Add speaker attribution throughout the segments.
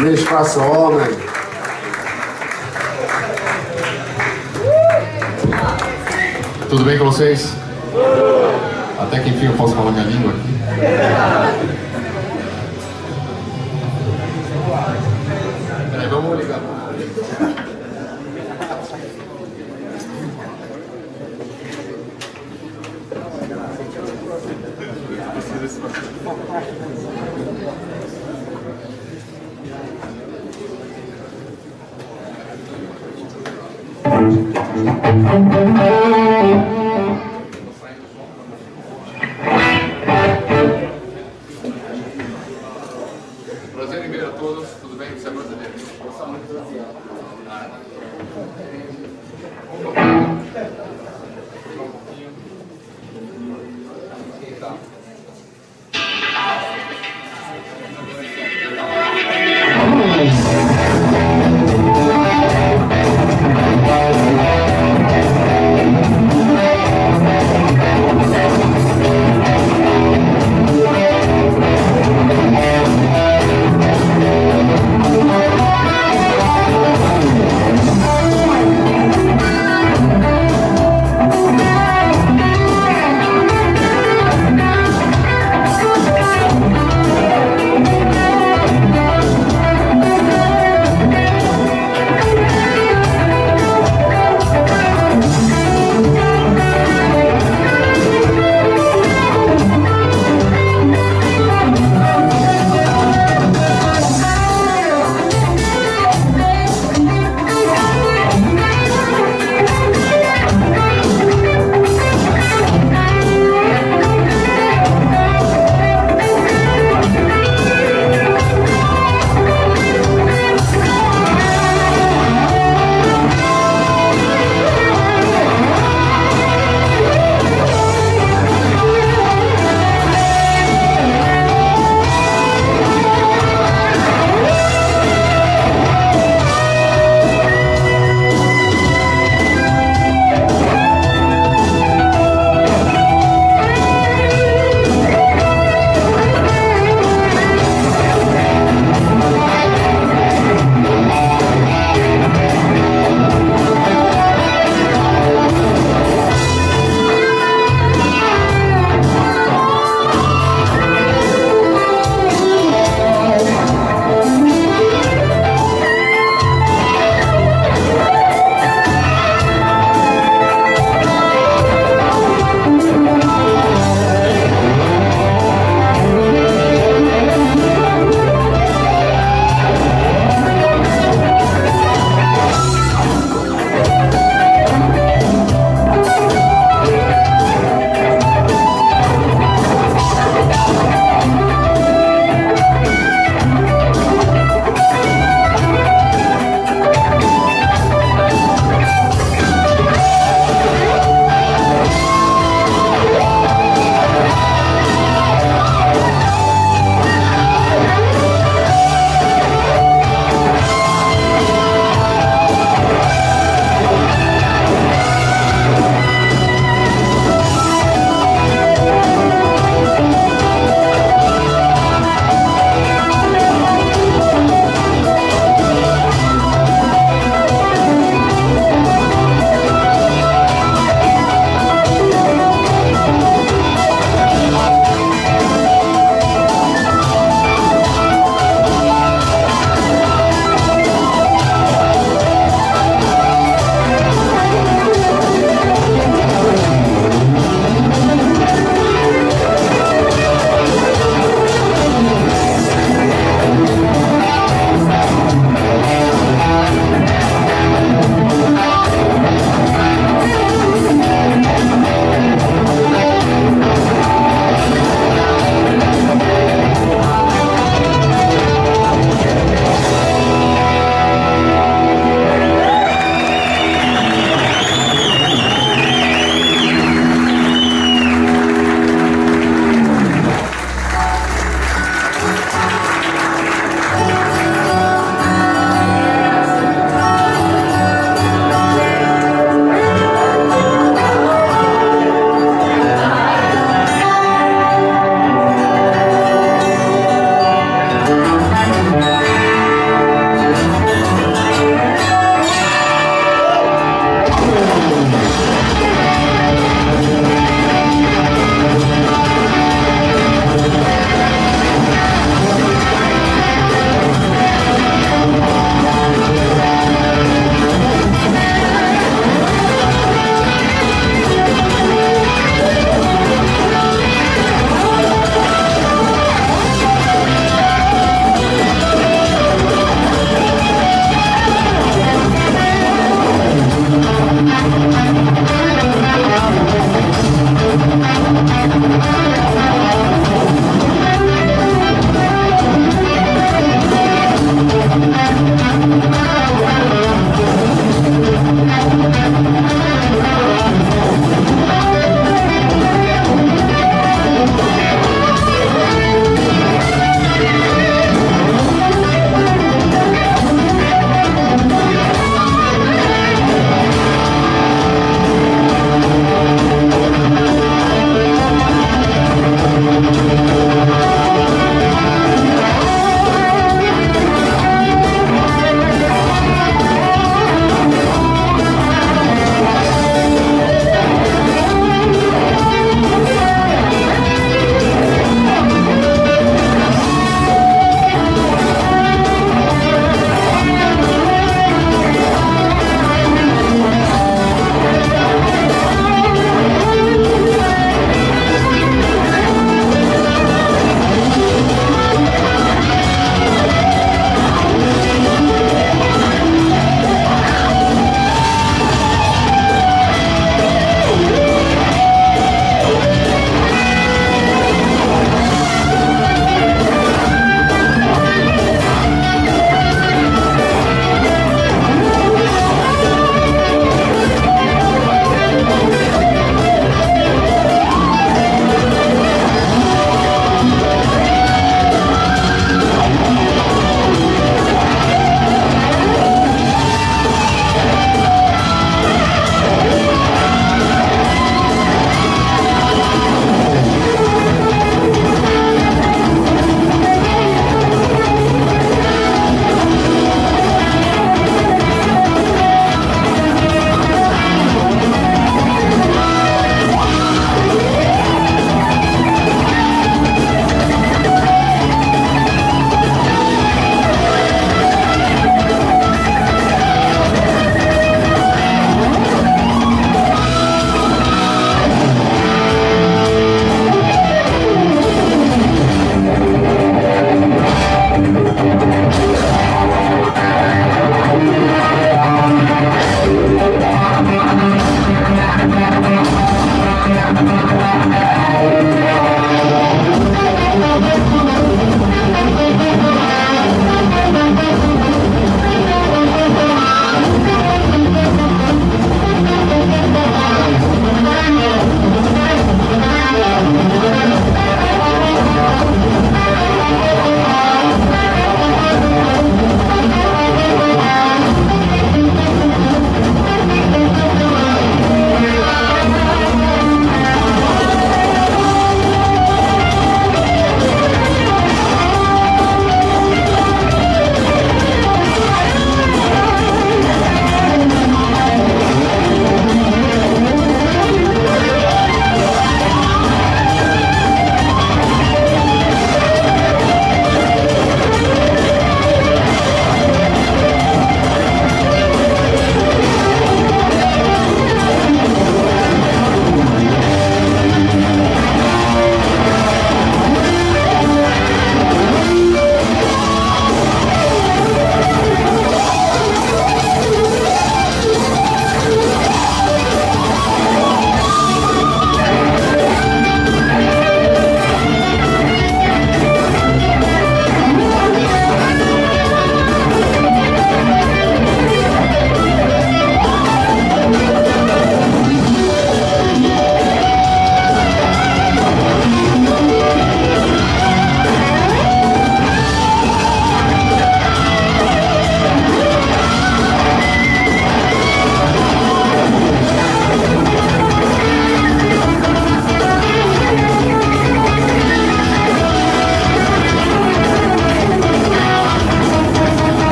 Speaker 1: No Espaço Homem.
Speaker 2: Tudo bem com vocês? Até que enfim eu posso falar minha língua aqui. Peraí, vamos ligar. Prazer em ver a todos, tudo bem? Você é brasileiro?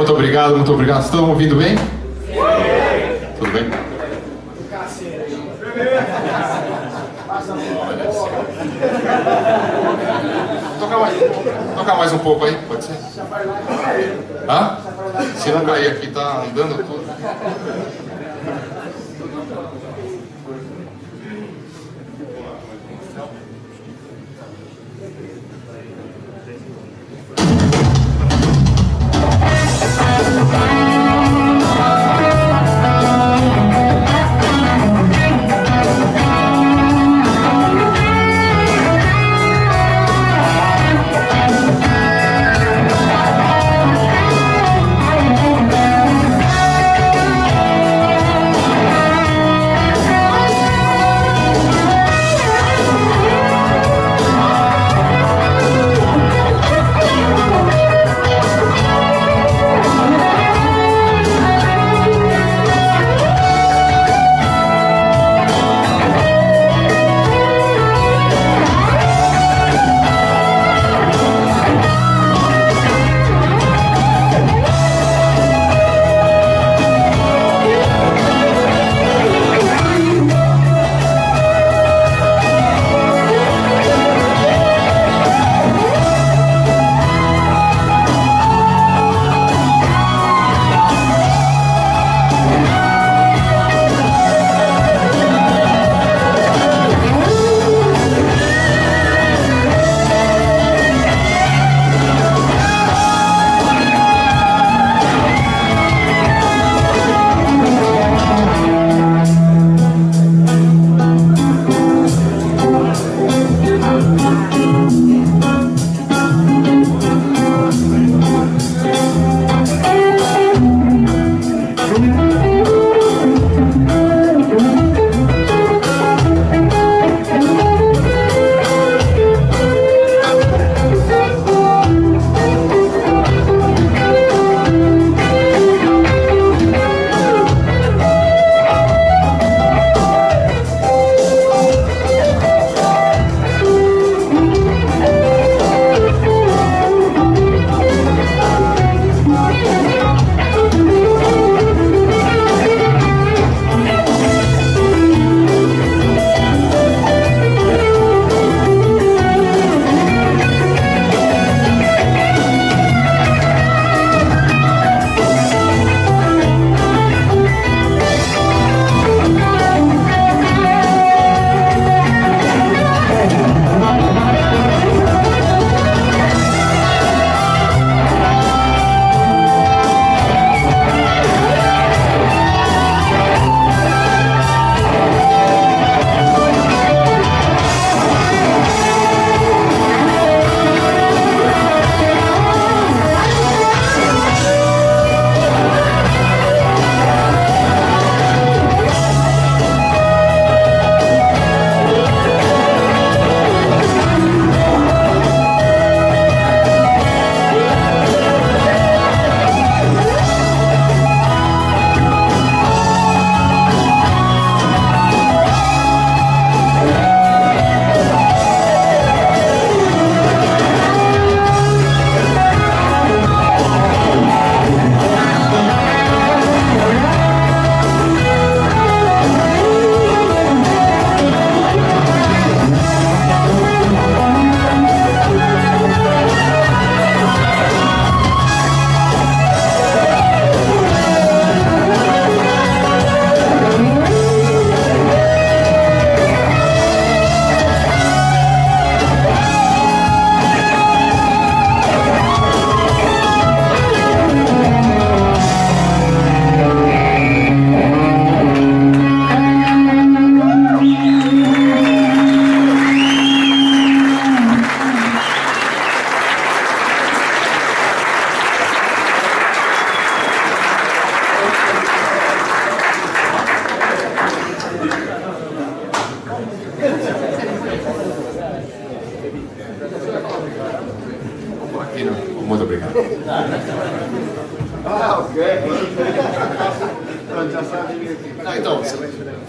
Speaker 2: Muito obrigado, muito obrigado. Vocês estão ouvindo bem? Tudo bem? Tocar mais um pouco aí, pode ser? Hã? Se não cair aqui, tá andando tudo.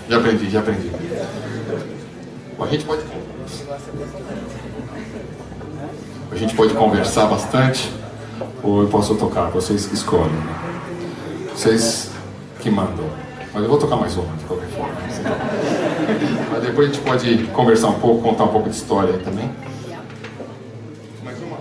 Speaker 2: Já aprendi, já aprendi. Bom, a gente pode conversar bastante, ou eu posso tocar, vocês que escolhem. Vocês que mandam. Mas eu vou tocar mais uma, de qualquer forma. Mas depois a gente pode conversar um pouco, contar um pouco de história aí também. Mais uma.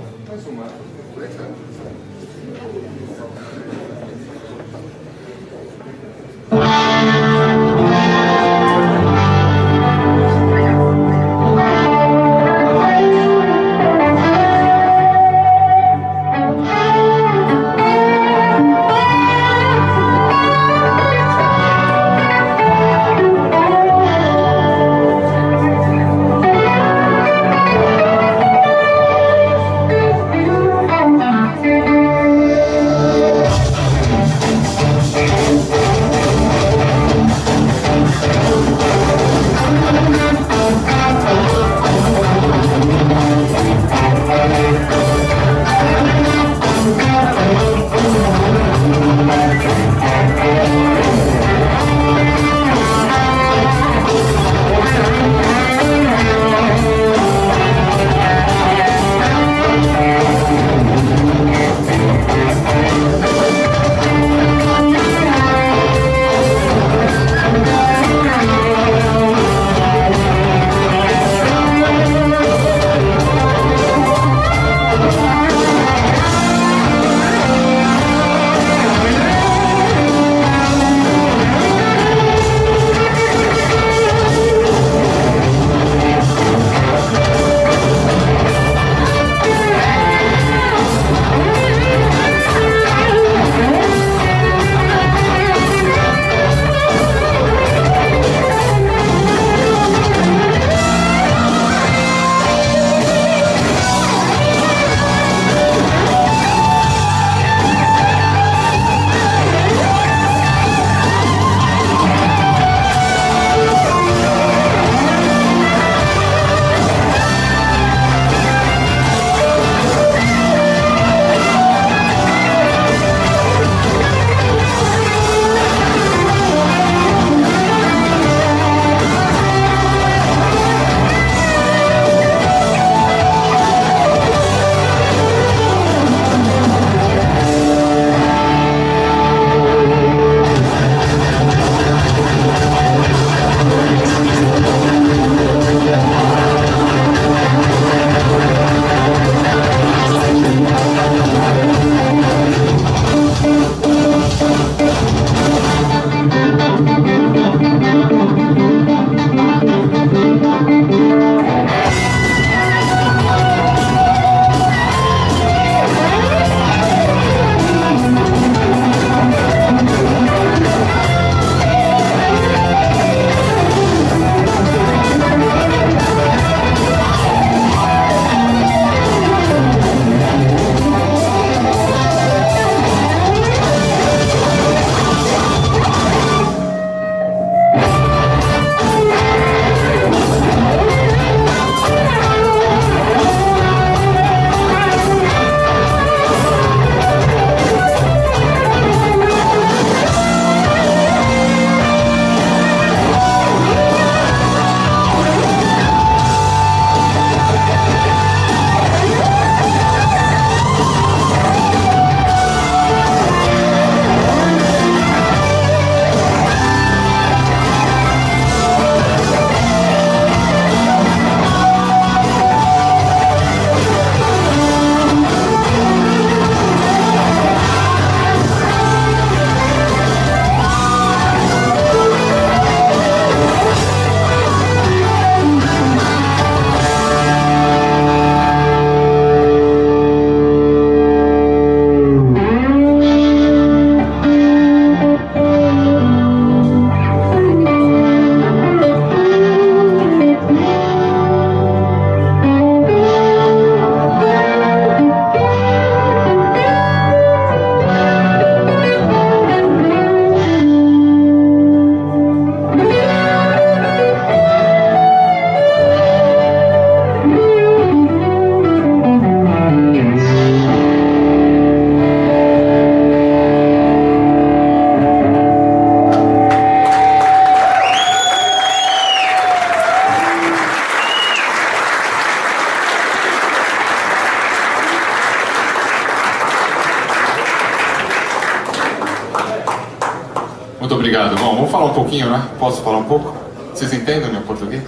Speaker 2: falar um pouquinho, né? Posso falar um pouco? Vocês entendem meu português?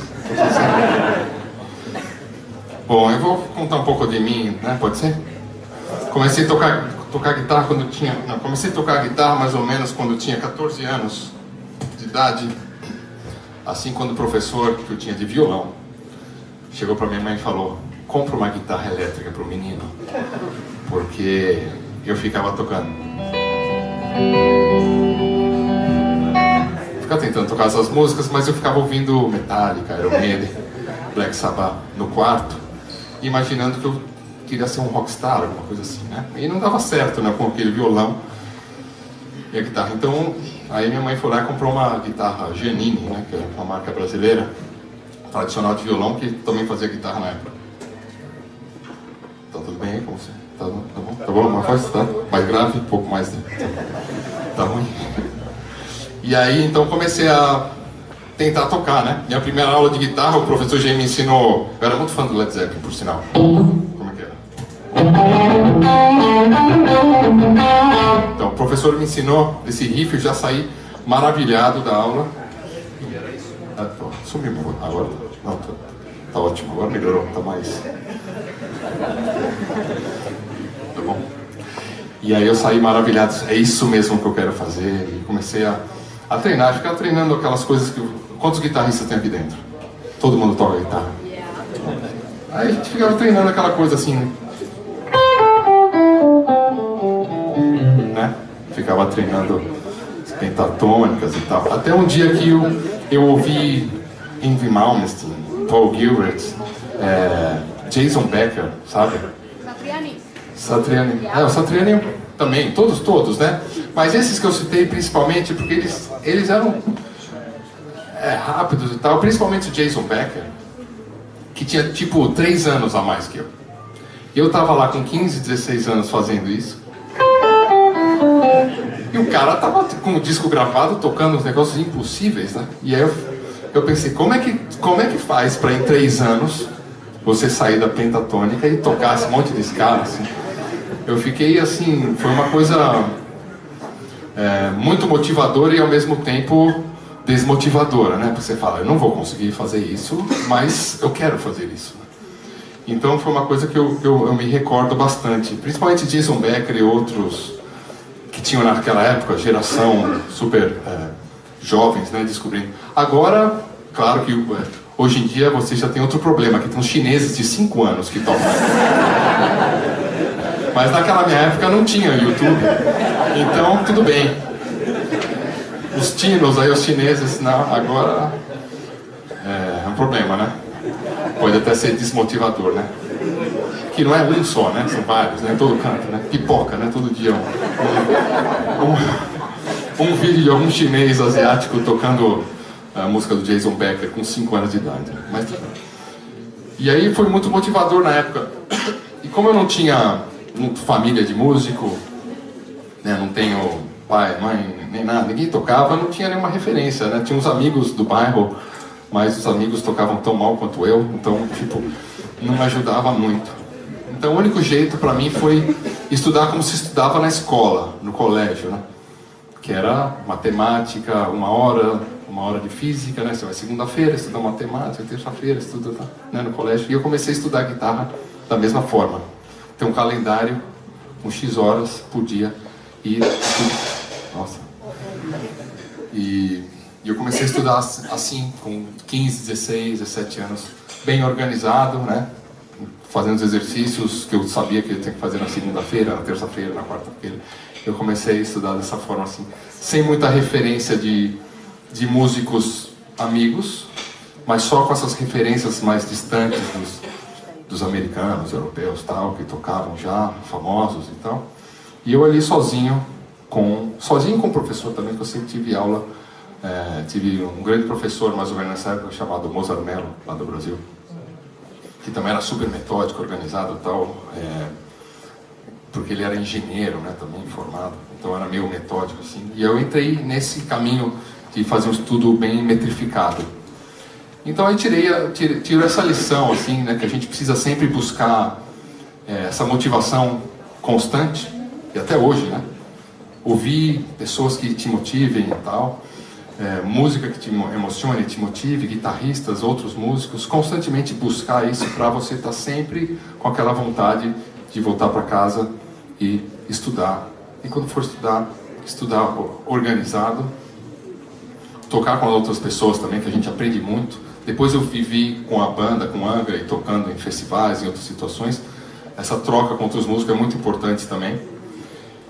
Speaker 2: Bom, eu vou contar um pouco de mim, né? Pode ser? Comecei a tocar guitarra quando tinha... Não, comecei a tocar guitarra mais ou menos quando eu tinha 14 anos de idade. Assim, quando o professor que eu tinha de violão chegou para minha mãe e falou: compra uma guitarra elétrica para o menino, porque eu ficava tocando. Ficava tentando tocar essas músicas, mas eu ficava ouvindo Metallica, Iron Maiden, Black Sabbath no quarto, imaginando que eu queria ser um rockstar, alguma coisa assim, né? E não dava certo, né, com aquele violão e a guitarra. Então, aí minha mãe foi lá e comprou uma guitarra Giannini, né, que é uma marca brasileira, tradicional de violão, que também fazia guitarra na época. Tá tudo bem aí com você? Tá bom? Tá bom? Tá bom? Uma voz? Tá? Mais grave? Um pouco mais... Tá ruim? E aí, então, comecei a tentar tocar, né? Minha primeira aula de guitarra, o professor já me ensinou... Eu era muito fã do Led Zeppelin, por sinal. Como é que era? Então, o professor me ensinou esse riff, eu já saí maravilhado da aula. E era isso. Sumiu agora. Não, tá ótimo, agora melhorou, tá mais... Tá bom? E aí eu saí maravilhado, é isso mesmo que eu quero fazer. E comecei a treinar, ficar treinando aquelas coisas que... Quantos guitarristas tem aqui dentro? Todo mundo toca guitarra. Aí a gente ficava treinando aquela coisa assim, né? Ficava treinando pentatônicas e tal. Até um dia que eu ouvi Yngwie Malmsteen, Paul Gilbert, Jason Becker, sabe? Satriani. O Satriani também, todos, né? Mas esses que eu citei principalmente porque eles eram rápidos e tal, principalmente o Jason Becker, que tinha tipo 3 anos a mais que eu. E eu tava lá com 15, 16 anos fazendo isso. E o cara tava com o disco gravado, tocando uns negócios impossíveis, né? E aí eu pensei, como é que faz para em 3 anos você sair da pentatônica e tocar esse monte de escala, assim? Eu fiquei assim, foi uma coisa muito motivadora e ao mesmo tempo desmotivadora, né? Porque você fala, eu não vou conseguir fazer isso, mas eu quero fazer isso. Então foi uma coisa que eu me recordo bastante, principalmente Jason Becker e outros que tinham naquela época, geração super jovens, né, descobrindo. Agora, claro que hoje em dia você já tem outro problema, que tem uns chineses de 5 anos que tocam. Mas naquela minha época não tinha YouTube, então tudo bem. Os chinos, aí os chineses, não, agora é um problema, né? Pode até ser desmotivador, né? Que não é um só, né? São vários, né? Em todo canto, né? Pipoca, né? Todo dia um vídeo de algum chinês asiático tocando a música do Jason Becker com 5 anos de idade. Mas... E aí foi muito motivador na época. E como eu não tinha família de músico, né? Não tenho pai, mãe, nem nada, ninguém tocava, não tinha nenhuma referência, né? Tinha uns amigos do bairro, mas os amigos tocavam tão mal quanto eu, então, tipo, não me ajudava muito. Então o único jeito para mim foi estudar como se estudava na escola, no colégio, né? Que era matemática, uma hora de física, né? Você vai segunda-feira estudar matemática, terça-feira estuda, né, no colégio. E eu comecei a estudar guitarra da mesma forma. Tem um calendário com X horas por dia e... Nossa. E eu comecei a estudar assim, com 15, 16, 17 anos, bem organizado, né? Fazendo os exercícios que eu sabia que eu tinha que fazer na segunda-feira, na terça-feira, na quarta-feira. Eu comecei a estudar dessa forma assim, sem muita referência de músicos amigos, mas só com essas referências mais distantes dos americanos, europeus, tal, que tocavam já, famosos e tal. E eu ali sozinho com o professor também, que eu sempre tive aula. Tive um grande professor, mais ou menos nessa época, chamado Mozart Mello, lá do Brasil, que também era super metódico, organizado e tal, porque ele era engenheiro, né, também formado, então era meio metódico, assim. E eu entrei nesse caminho de fazer um estudo bem metrificado. Então aí tiro essa lição, assim, né, que a gente precisa sempre buscar essa motivação constante, e até hoje, né, ouvir pessoas que te motivem e tal. música que te emocione, te motive, guitarristas, outros músicos, constantemente buscar isso para você estar sempre com aquela vontade de voltar para casa e estudar. E quando for estudar organizado, tocar com outras pessoas também, que a gente aprende muito. Depois eu vivi com a banda, com Angra, e tocando em festivais, em outras situações. Essa troca com outros músicos é muito importante também.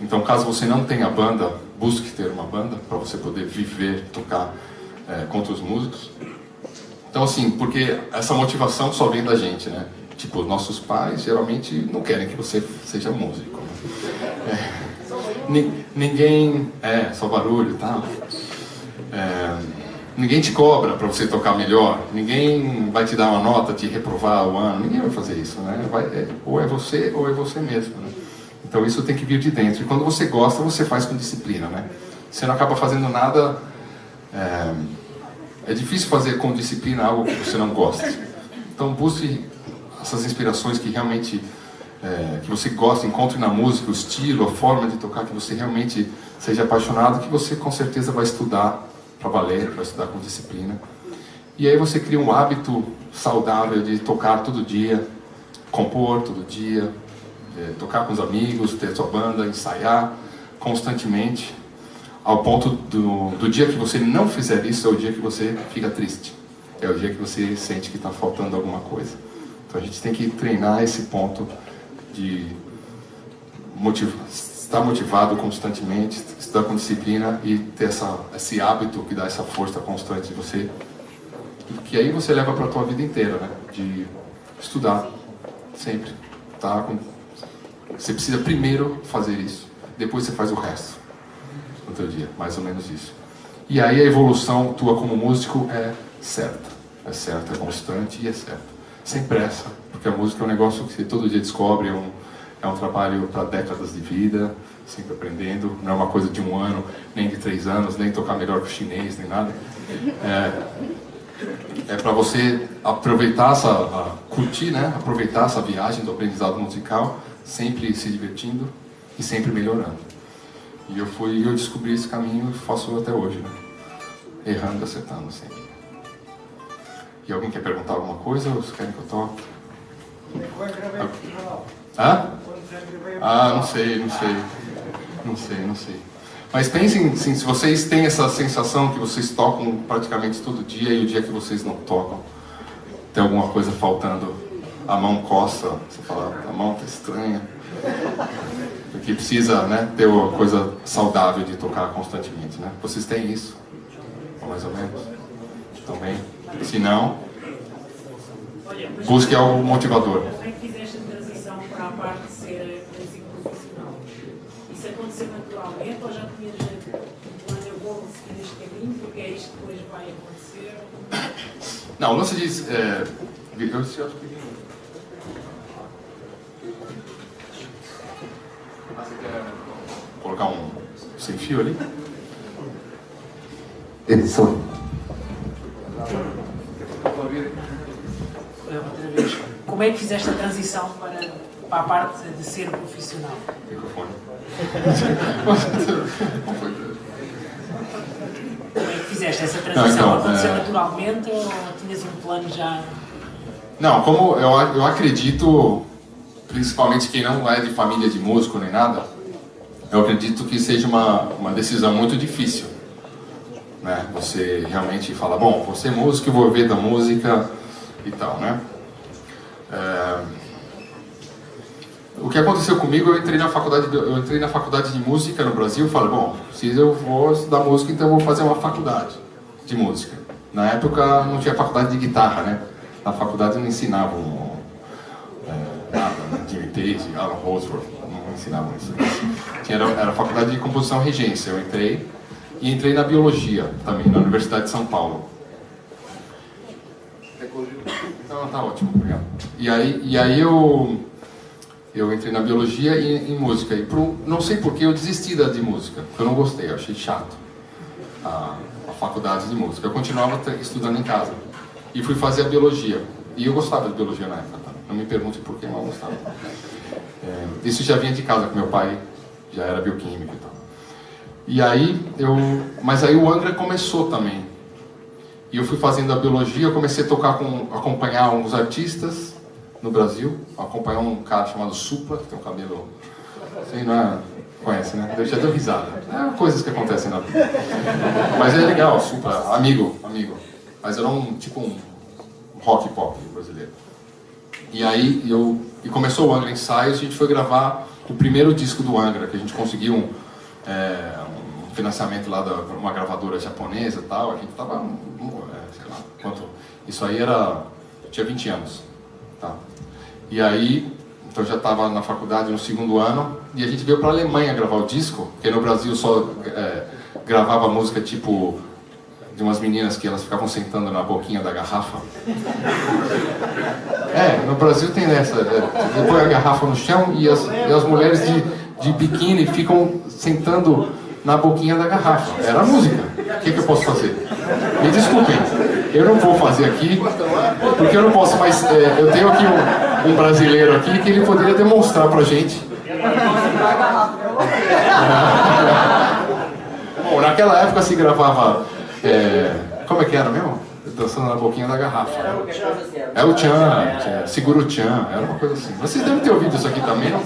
Speaker 2: Então, caso você não tenha banda, busque ter uma banda para você poder viver, tocar com outros músicos. Então, assim, porque essa motivação só vem da gente, né? Tipo, nossos pais geralmente não querem que você seja músico. Ninguém... só barulho e tal. Ninguém te cobra para você tocar melhor. Ninguém vai te dar uma nota, te reprovar o ano. Ninguém vai fazer isso, né? Ou é você mesmo, né? Então isso tem que vir de dentro. E quando você gosta, você faz com disciplina, né? Você não acaba fazendo nada... É difícil fazer com disciplina algo que você não gosta. Então busque essas inspirações que realmente... que você gosta, encontre na música, o estilo, a forma de tocar, que você realmente seja apaixonado, que você com certeza vai estudar para valer, vai estudar com disciplina. E aí você cria um hábito saudável de tocar todo dia, compor todo dia, tocar com os amigos, ter sua banda, ensaiar constantemente, ao ponto do dia que você não fizer isso, é o dia que você fica triste. É o dia que você sente que está faltando alguma coisa. Então a gente tem que treinar esse ponto de estar motivado constantemente, estudar com disciplina e ter esse hábito que dá essa força constante de você, que aí você leva para a tua vida inteira, né? De estudar sempre, tá? Você precisa primeiro fazer isso, depois você faz o resto no teu dia, mais ou menos isso. E aí a evolução tua como músico é certa, é constante e é certa, sem pressa, porque a música é um negócio que você todo dia descobre, é um trabalho para décadas de vida, sempre aprendendo, não é uma coisa de 1 ano, nem de 3 anos, nem tocar melhor que o chinês, nem nada. É para você aproveitar curtir, né? Aproveitar essa viagem do aprendizado musical, sempre se divertindo e sempre melhorando. E eu descobri esse caminho e faço até hoje, né? Errando e acertando sempre. E alguém quer perguntar alguma coisa ou vocês querem que eu toque? Não sei. Mas pensem, sim, se vocês têm essa sensação que vocês tocam praticamente todo dia e o dia que vocês não tocam, tem alguma coisa faltando, a mão coça, você fala, a mão tá estranha, porque precisa, né, ter uma coisa saudável de tocar constantemente, né? Vocês têm isso? Ou mais ou menos? Também? Se não, busque algo motivador.
Speaker 1: Para a parte de ser músico profissional. Isso aconteceu naturalmente ou já tinhas um plano, eu vou seguir este caminho porque é isto que depois vai acontecer?
Speaker 2: Não, o lance diz... eu acho que... Você quer colocar um sem fio ali?
Speaker 3: Edição.
Speaker 1: Outra vez. Como é que fizeste a transição para a parte de ser profissional?
Speaker 2: Microfone.
Speaker 1: Como é que fizeste essa transição? Aconteceu naturalmente ou tinhas um plano já?
Speaker 2: Não, como eu acredito, principalmente quem não é de família de músico nem nada, eu acredito que seja uma decisão muito difícil, né? Você realmente fala, bom, vou ser músico, eu vou viver da música e tal, né? O que aconteceu comigo, eu entrei na faculdade de música no Brasil e falei, bom, se eu vou estudar música, então eu vou fazer uma faculdade de música. Na época não tinha faculdade de guitarra, né? Na faculdade não ensinavam nada, né? Jimmy Page, Alan Holdsworth, não ensinavam isso. Era faculdade de composição e regência, eu entrei na biologia também, na Universidade de São Paulo. Então tá ótimo, obrigado. E aí eu entrei na biologia e em música. E não sei porque eu desisti de música, porque eu não gostei, eu achei chato a faculdade de música. Eu continuava estudando em casa e fui fazer a biologia. E eu gostava de biologia na época, tá? Não me pergunte por que, mas eu gostava. Isso já vinha de casa, que meu pai já era bioquímico e tal. E aí mas aí o Angra começou também. E eu fui fazendo a biologia, eu comecei a acompanhar uns artistas no Brasil, acompanhar um cara chamado Supla, que tem um cabelo, sei, não é, conhece, né? Já deu risada. É coisas que acontecem na vida. Mas é legal, Supla, amigo. Mas era tipo um rock pop brasileiro. E aí começou o Angra Ensaios, a gente foi gravar o primeiro disco do Angra, que a gente conseguiu um financiamento lá de uma gravadora japonesa e tal. A gente tava, sei lá, quanto? Isso aí tinha 20 anos, tá? E aí, então eu já estava na faculdade no segundo ano, e a gente veio para a Alemanha gravar o disco, porque no Brasil só gravava música tipo de umas meninas que elas ficavam sentando na boquinha da garrafa. No Brasil tem essa, você põe a garrafa no chão e as mulheres de biquíni ficam sentando na boquinha da garrafa. Era a música. O que eu posso fazer? Me desculpem, eu não vou fazer aqui, porque eu não posso, mas eu tenho aqui um brasileiro aqui que ele poderia demonstrar pra gente. Bom, naquela época se gravava, como é que era mesmo? Dançando na boquinha da garrafa. É o tchan, segura o tchan, era uma coisa assim. Vocês devem ter ouvido isso aqui também, não?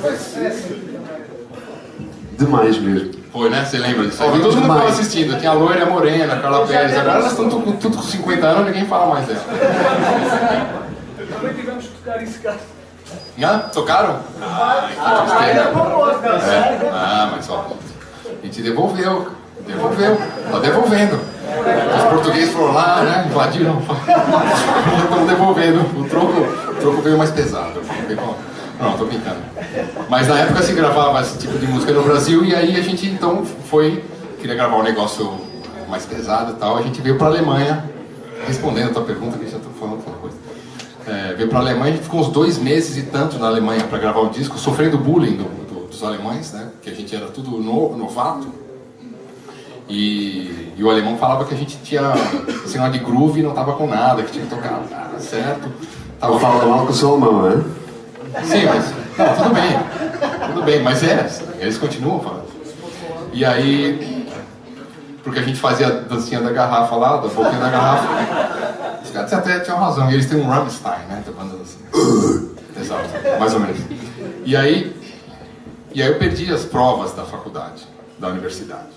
Speaker 3: Demais mesmo.
Speaker 2: Foi, né? Você lembra disso? Todo mundo estava assistindo. Tinha a loira, a morena, a Carla Pérez. Agora elas estão tudo com 50 anos e ninguém fala mais dela.
Speaker 4: Também tivemos que tocar isso cá.
Speaker 2: Tocaram? Mas ó, a gente devolveu. Tá devolvendo. Os portugueses foram lá, né? Invadiram. Estão devolvendo. O troco veio mais pesado. Não, tô brincando. Mas na época se gravava esse tipo de música no Brasil, e aí a gente então queria gravar um negócio mais pesado e tal. A gente veio pra Alemanha, respondendo a tua pergunta, que já tô falando outra coisa. Veio pra Alemanha, a gente ficou uns 2 meses e tanto na Alemanha pra gravar o disco, sofrendo bullying dos alemães, né? Que a gente era tudo novato. E o alemão falava que a gente tinha sinal de groove e não tava com nada, que tinha que tocar nada, certo?
Speaker 3: Tava falando mal com o seu alemão, né?
Speaker 2: Sim, mas tudo bem, mas eles continuam falando. E aí, porque a gente fazia a dancinha da garrafa lá, da boquinha da garrafa, os caras até tinham razão, e eles têm um Rammstein, né, tocando assim. Exato, mais ou menos. E aí eu perdi as provas da faculdade, da universidade.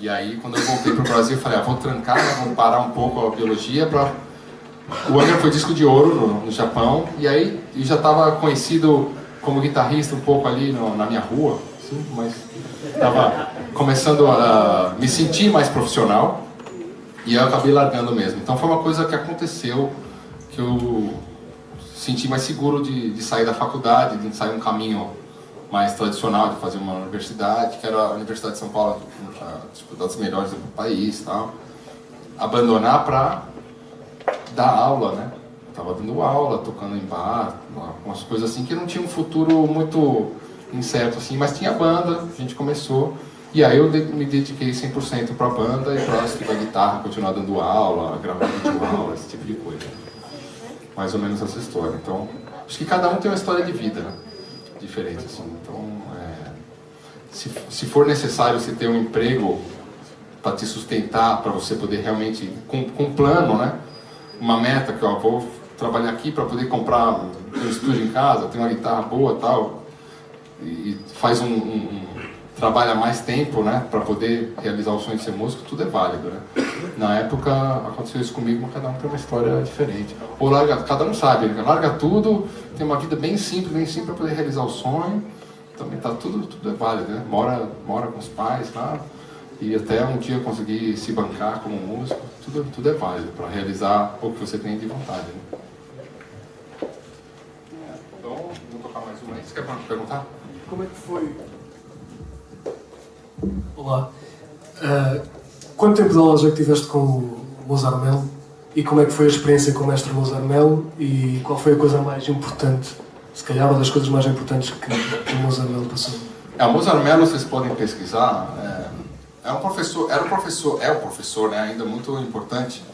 Speaker 2: E aí, quando eu voltei pro Brasil, eu falei, vou trancar, vou parar um pouco a biologia pra... O Angra foi disco de ouro no Japão, e aí eu já estava conhecido como guitarrista um pouco ali na minha rua, assim, mas estava começando a me sentir mais profissional, e eu acabei largando mesmo. Então foi uma coisa que aconteceu, que eu senti mais seguro de sair da faculdade, de sair um caminho mais tradicional, de fazer uma universidade, que era a Universidade de São Paulo, tipo, das melhores do país e tal. Abandonar para dar aula, né? Tava dando aula, tocando em bar, umas coisas assim que não tinha um futuro muito incerto assim, mas tinha banda, a gente começou, e aí eu me dediquei 100% para a banda e para estudar guitarra, continuar dando aula, gravar vídeo aula, esse tipo de coisa. Mais ou menos essa história. Então, acho que cada um tem uma história de vida, né? Diferente assim. Então, se for necessário você ter um emprego para te sustentar, para você poder realmente com um plano, né? Uma meta que vou trabalhar aqui para poder comprar um estúdio em casa, ter uma guitarra boa e tal, e faz trabalha mais tempo, né, para poder realizar o sonho de ser músico, tudo é válido, né? Na época aconteceu isso comigo, mas cada um tem uma história diferente. Ou cada um sabe, né? Larga tudo, tem uma vida bem simples para poder realizar o sonho. Também tá tudo é válido, né? Mora com os pais lá. E até um dia conseguir se bancar como músico, tudo é válido para realizar o que você tem de vontade. Né? Então, vou tocar mais uma aí. Você quer perguntar?
Speaker 5: Como é que foi? Olá. Quanto tempo de aulas é que tiveste com o Mozart Mello? E como é que foi a experiência com o mestre Mozart Mello? E qual foi a coisa mais importante, se calhar uma das coisas mais importantes que o Mozart Mello passou?
Speaker 2: O Mozart Mello, vocês podem pesquisar. É um professor, né, ainda muito importante,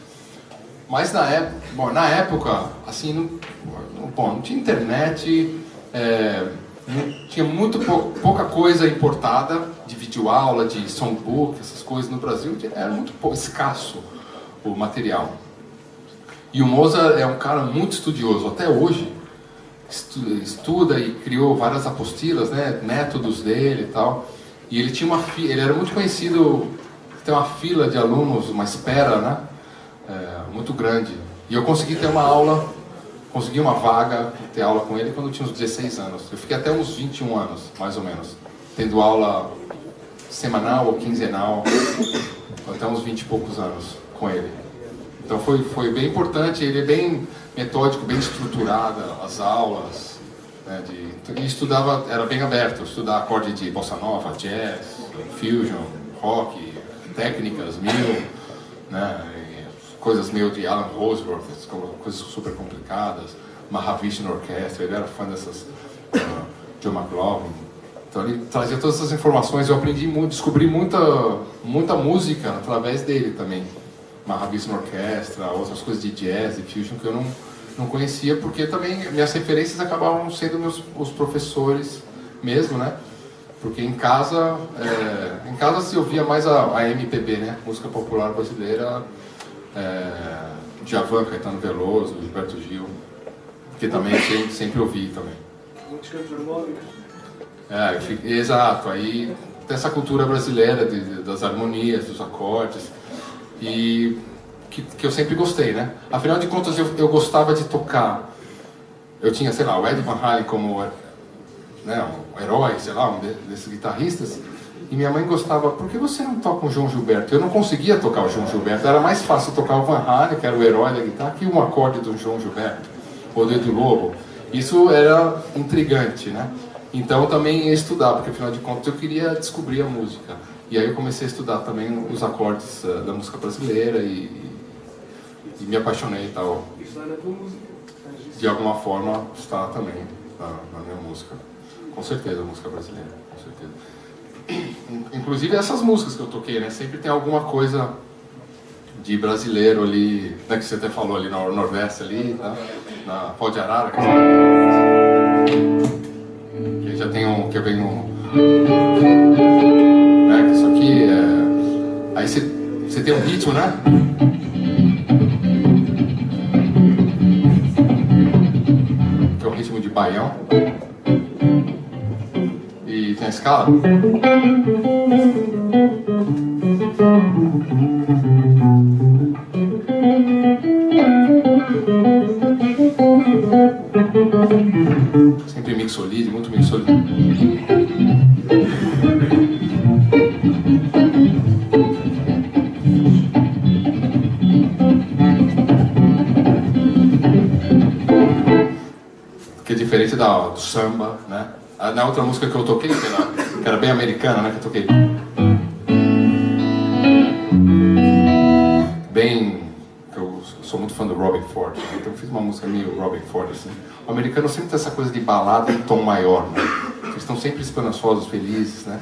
Speaker 2: mas na época, assim, não tinha internet, tinha muito pouca coisa importada de videoaula, de songbook, essas coisas no Brasil, era muito escasso o material. E o Mozart é um cara muito estudioso, até hoje estuda e criou várias apostilas, né, métodos dele e tal. E ele tinha ele era muito conhecido, tem uma fila de alunos, uma espera, né, muito grande. E eu consegui ter uma aula, consegui uma vaga, ter aula com ele quando eu tinha uns 16 anos. Eu fiquei até uns 21 anos, mais ou menos, tendo aula semanal ou quinzenal, até uns 20 e poucos anos com ele. Então foi bem importante, ele é bem metódico, bem estruturado, as aulas, né, e estudava, era bem aberto, estudar acorde de bossa nova, jazz, fusion, rock, técnicas, né, coisas meio de Alan Rosworth, coisas super complicadas, Mahavishnu Orchestra, ele era fã dessas, John McLaughlin. Então ele trazia todas essas informações, eu aprendi muito, descobri muita música através dele também. Mahavishnu Orchestra, outras coisas de jazz e fusion que eu não conhecia, porque também minhas referências acabavam sendo os professores mesmo, né? Porque em casa se ouvia mais a MPB, né? Música popular brasileira, Djavan, Caetano Veloso, Gilberto Gil, que também sempre ouvi também.
Speaker 5: Muitos cantores nórdicos.
Speaker 2: Exato, aí tem essa cultura brasileira das harmonias, dos acordes, e que eu sempre gostei, né? Afinal de contas, eu gostava de tocar. Eu tinha, sei lá, o Eddie Van Halen como, né, um herói, sei lá, desses guitarristas. E minha mãe gostava, por que você não toca um João Gilberto? Eu não conseguia tocar o João Gilberto, era mais fácil tocar o Van Halen, que era o herói da guitarra, que um acorde do João Gilberto, ou do Edu Lobo. Isso era intrigante, né? Então eu também ia estudar, porque afinal de contas eu queria descobrir a música. E aí eu comecei a estudar também os acordes da música brasileira e me apaixonei e tal.
Speaker 5: Isso é na tua música?
Speaker 2: De alguma forma está também na minha música. Com certeza, a música brasileira, com certeza. Inclusive essas músicas que eu toquei, né? Sempre tem alguma coisa de brasileiro ali, né? Que você até falou ali no Nordeste ali, tá? Na Pau de Arara. Que já tem que vem né? Que isso aqui é... Aí você tem um ritmo, né? Que é o ritmo de baião. E tem a escala. Sempre mixolide, muito mixolide. Que é diferente do samba, né? Na outra música que eu toquei, que era bem americana, né? Que eu toquei. Eu sou muito fã do Robin Ford, né? Então eu fiz uma música meio Robin Ford, assim. O americano sempre tem essa coisa de balada em tom maior, né? Eles estão sempre esperançosos, felizes, né?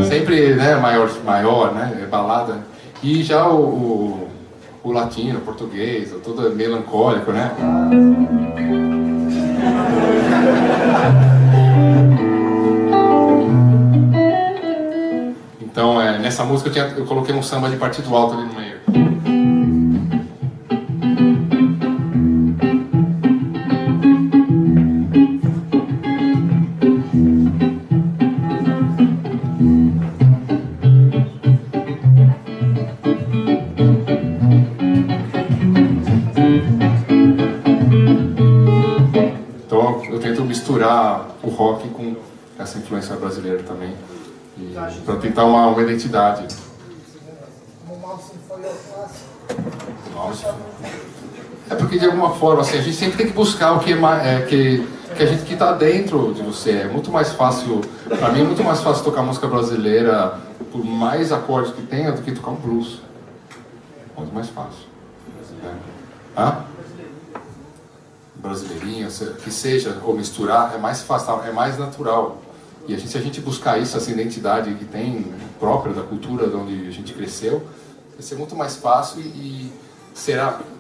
Speaker 2: Sempre, né? Maior, né? Balada. E já o latino, o português, todo melancólico, né? Então, nessa música eu coloquei um samba de partido alto ali no meio. Então, eu tento misturar o rock com essa influência brasileira também. Para tentar uma identidade. É porque de alguma forma assim, a gente sempre tem que buscar o que a gente que está dentro de você. É muito mais fácil, para mim é muito mais fácil tocar música brasileira por mais acordes que tenha do que tocar um blues. Muito mais fácil. Brasileirinho, que seja, ou misturar, é mais fácil, é mais natural. E se a gente buscar isso, essa identidade que tem própria da cultura de onde a gente cresceu, vai ser muito mais fácil e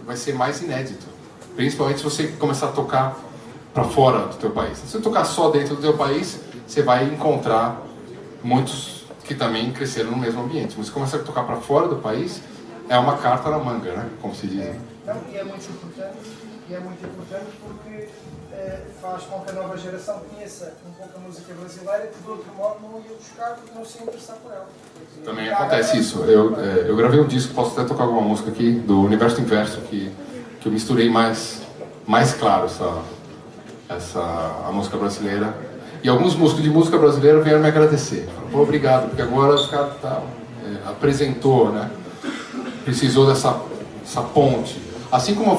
Speaker 2: vai ser mais inédito. Principalmente se você começar a tocar para fora do teu país. Se você tocar só dentro do teu país, você vai encontrar muitos que também cresceram no mesmo ambiente. Mas se começar a tocar para fora do país, é uma carta na manga, né? Como se diz.
Speaker 4: Não, e é muito importante porque faz com que a nova geração conheça um pouco a música brasileira que de outro modo não ia buscar porque não se ia interessar por ela.
Speaker 2: Também acontece isso. Eu gravei um disco, posso até tocar alguma música aqui, do Universo Inverso, que eu misturei mais claro a música brasileira. E alguns músicos de música brasileira vieram me agradecer. Falaram, pô, obrigado, porque agora os caras apresentou, né? Precisou dessa ponte. Assim como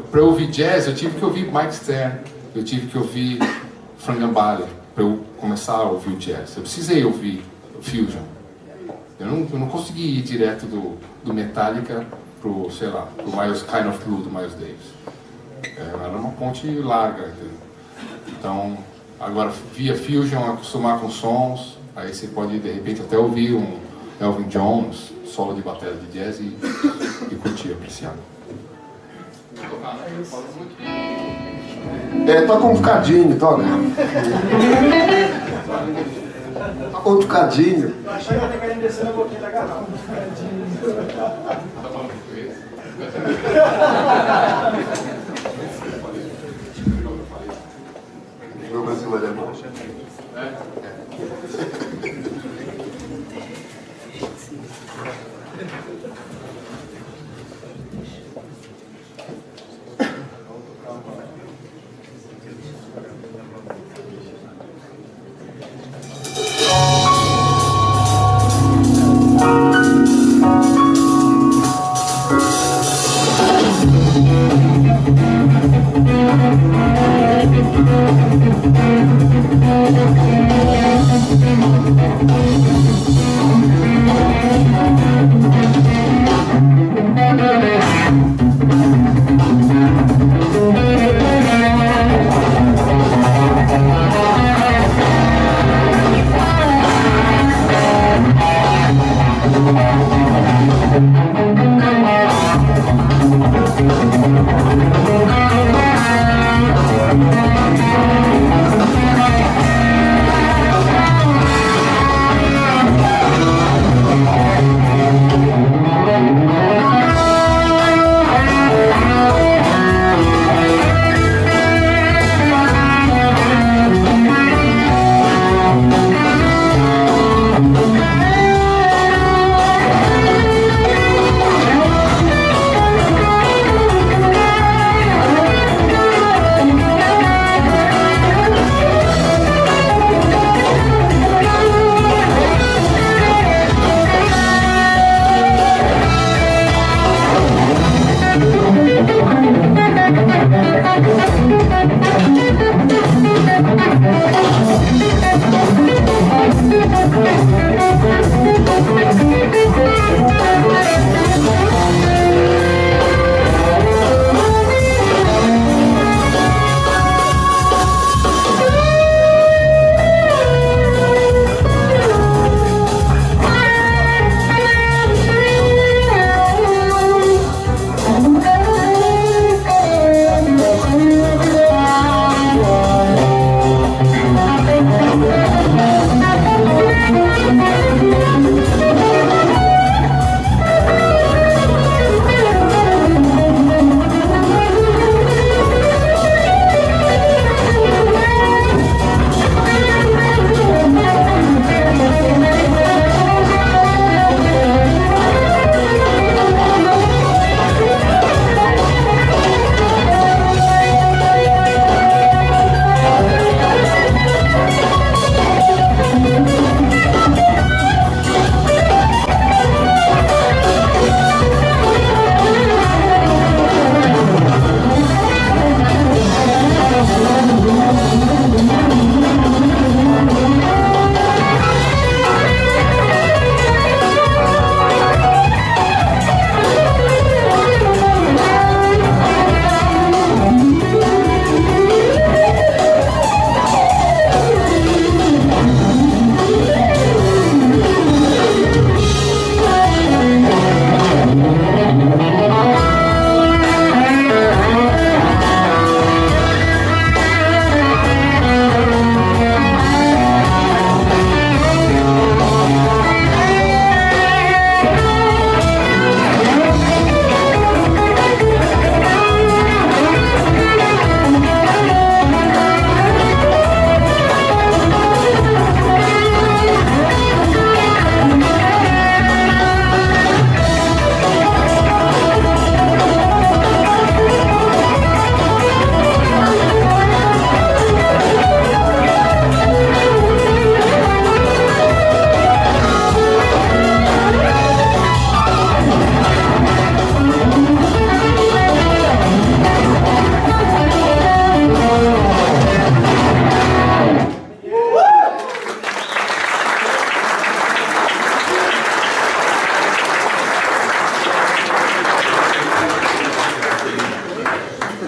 Speaker 2: para eu ouvir jazz, eu tive que ouvir Mike Stern, eu tive que ouvir Frank Gambale para eu começar a ouvir o jazz. Eu precisei ouvir o Fusion. Eu não consegui ir direto do Metallica pro, sei lá, pro Kind of Blue do Miles Davis. Era uma ponte larga, entendeu? Então, agora via Fusion, acostumar com sons, aí você pode de repente até ouvir um Elvin Jones, solo de bateria de jazz e curtir, apreciar.
Speaker 3: Toca um bocadinho, toca. Toca um bocadinho.
Speaker 4: Eu achei que eu ia descer na boquinha da garrafa.
Speaker 3: Meu brasileiro é bom.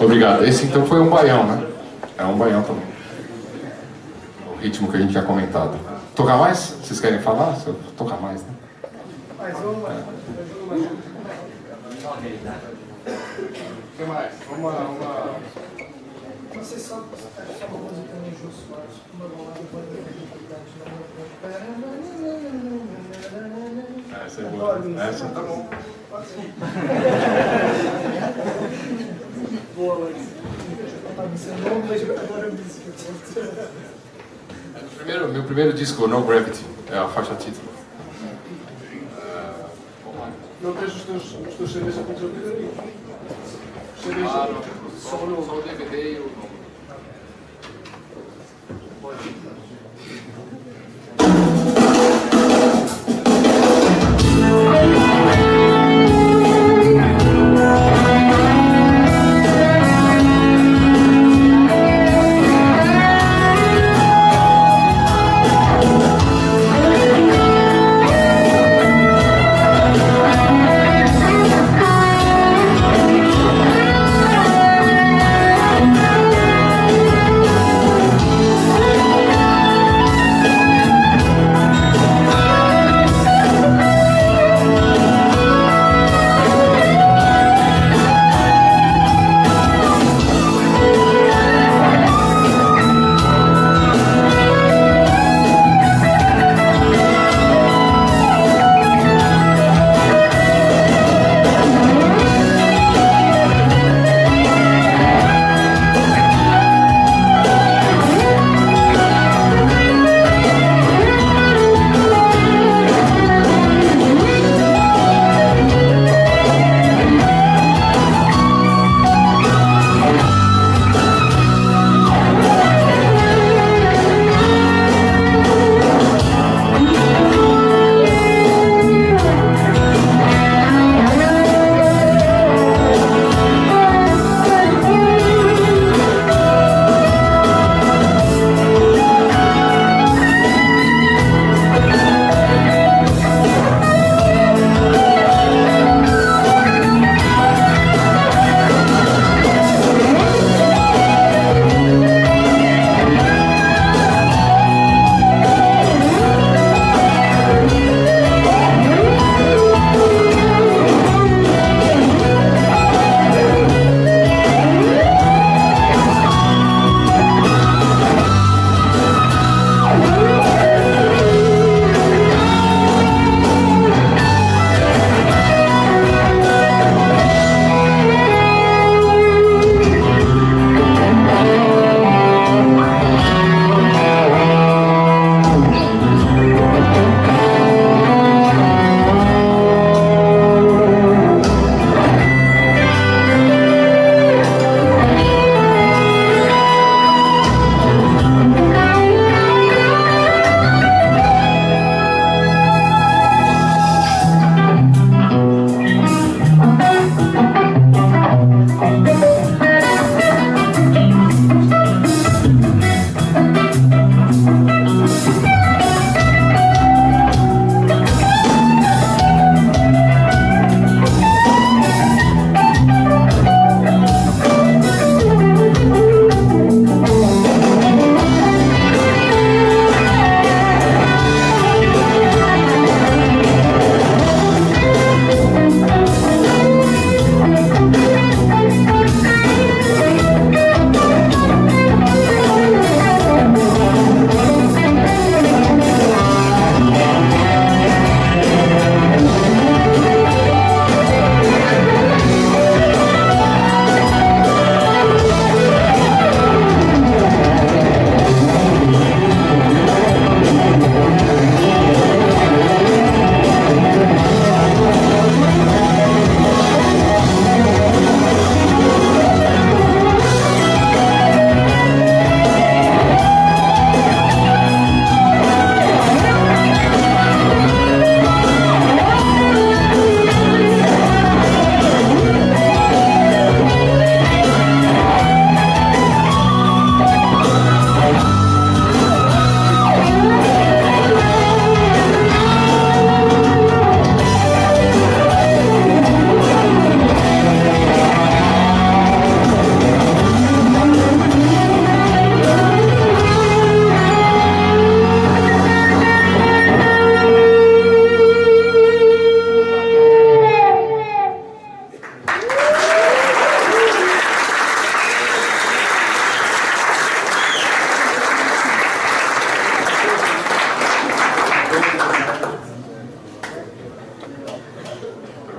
Speaker 2: Obrigado. Esse então foi um baião, né? É um baião também. O ritmo que a gente tinha comentado. Tocar mais? Vocês querem falar? Se eu tocar mais, né?
Speaker 4: Mais uma.
Speaker 2: O que mais? Uma...
Speaker 4: Não sei se só uma coisa que eu nem Jô Soares, uma balada pode
Speaker 2: Essa é boa. Essa tá bom.
Speaker 4: Boa, Alex. Eu estava dizendo nome, mas agora música.
Speaker 2: Meu primeiro disco, No Gravity, é a faixa título.
Speaker 5: Não tens os teus CDs a contribuir?
Speaker 2: Claro, só o DVD e o nome.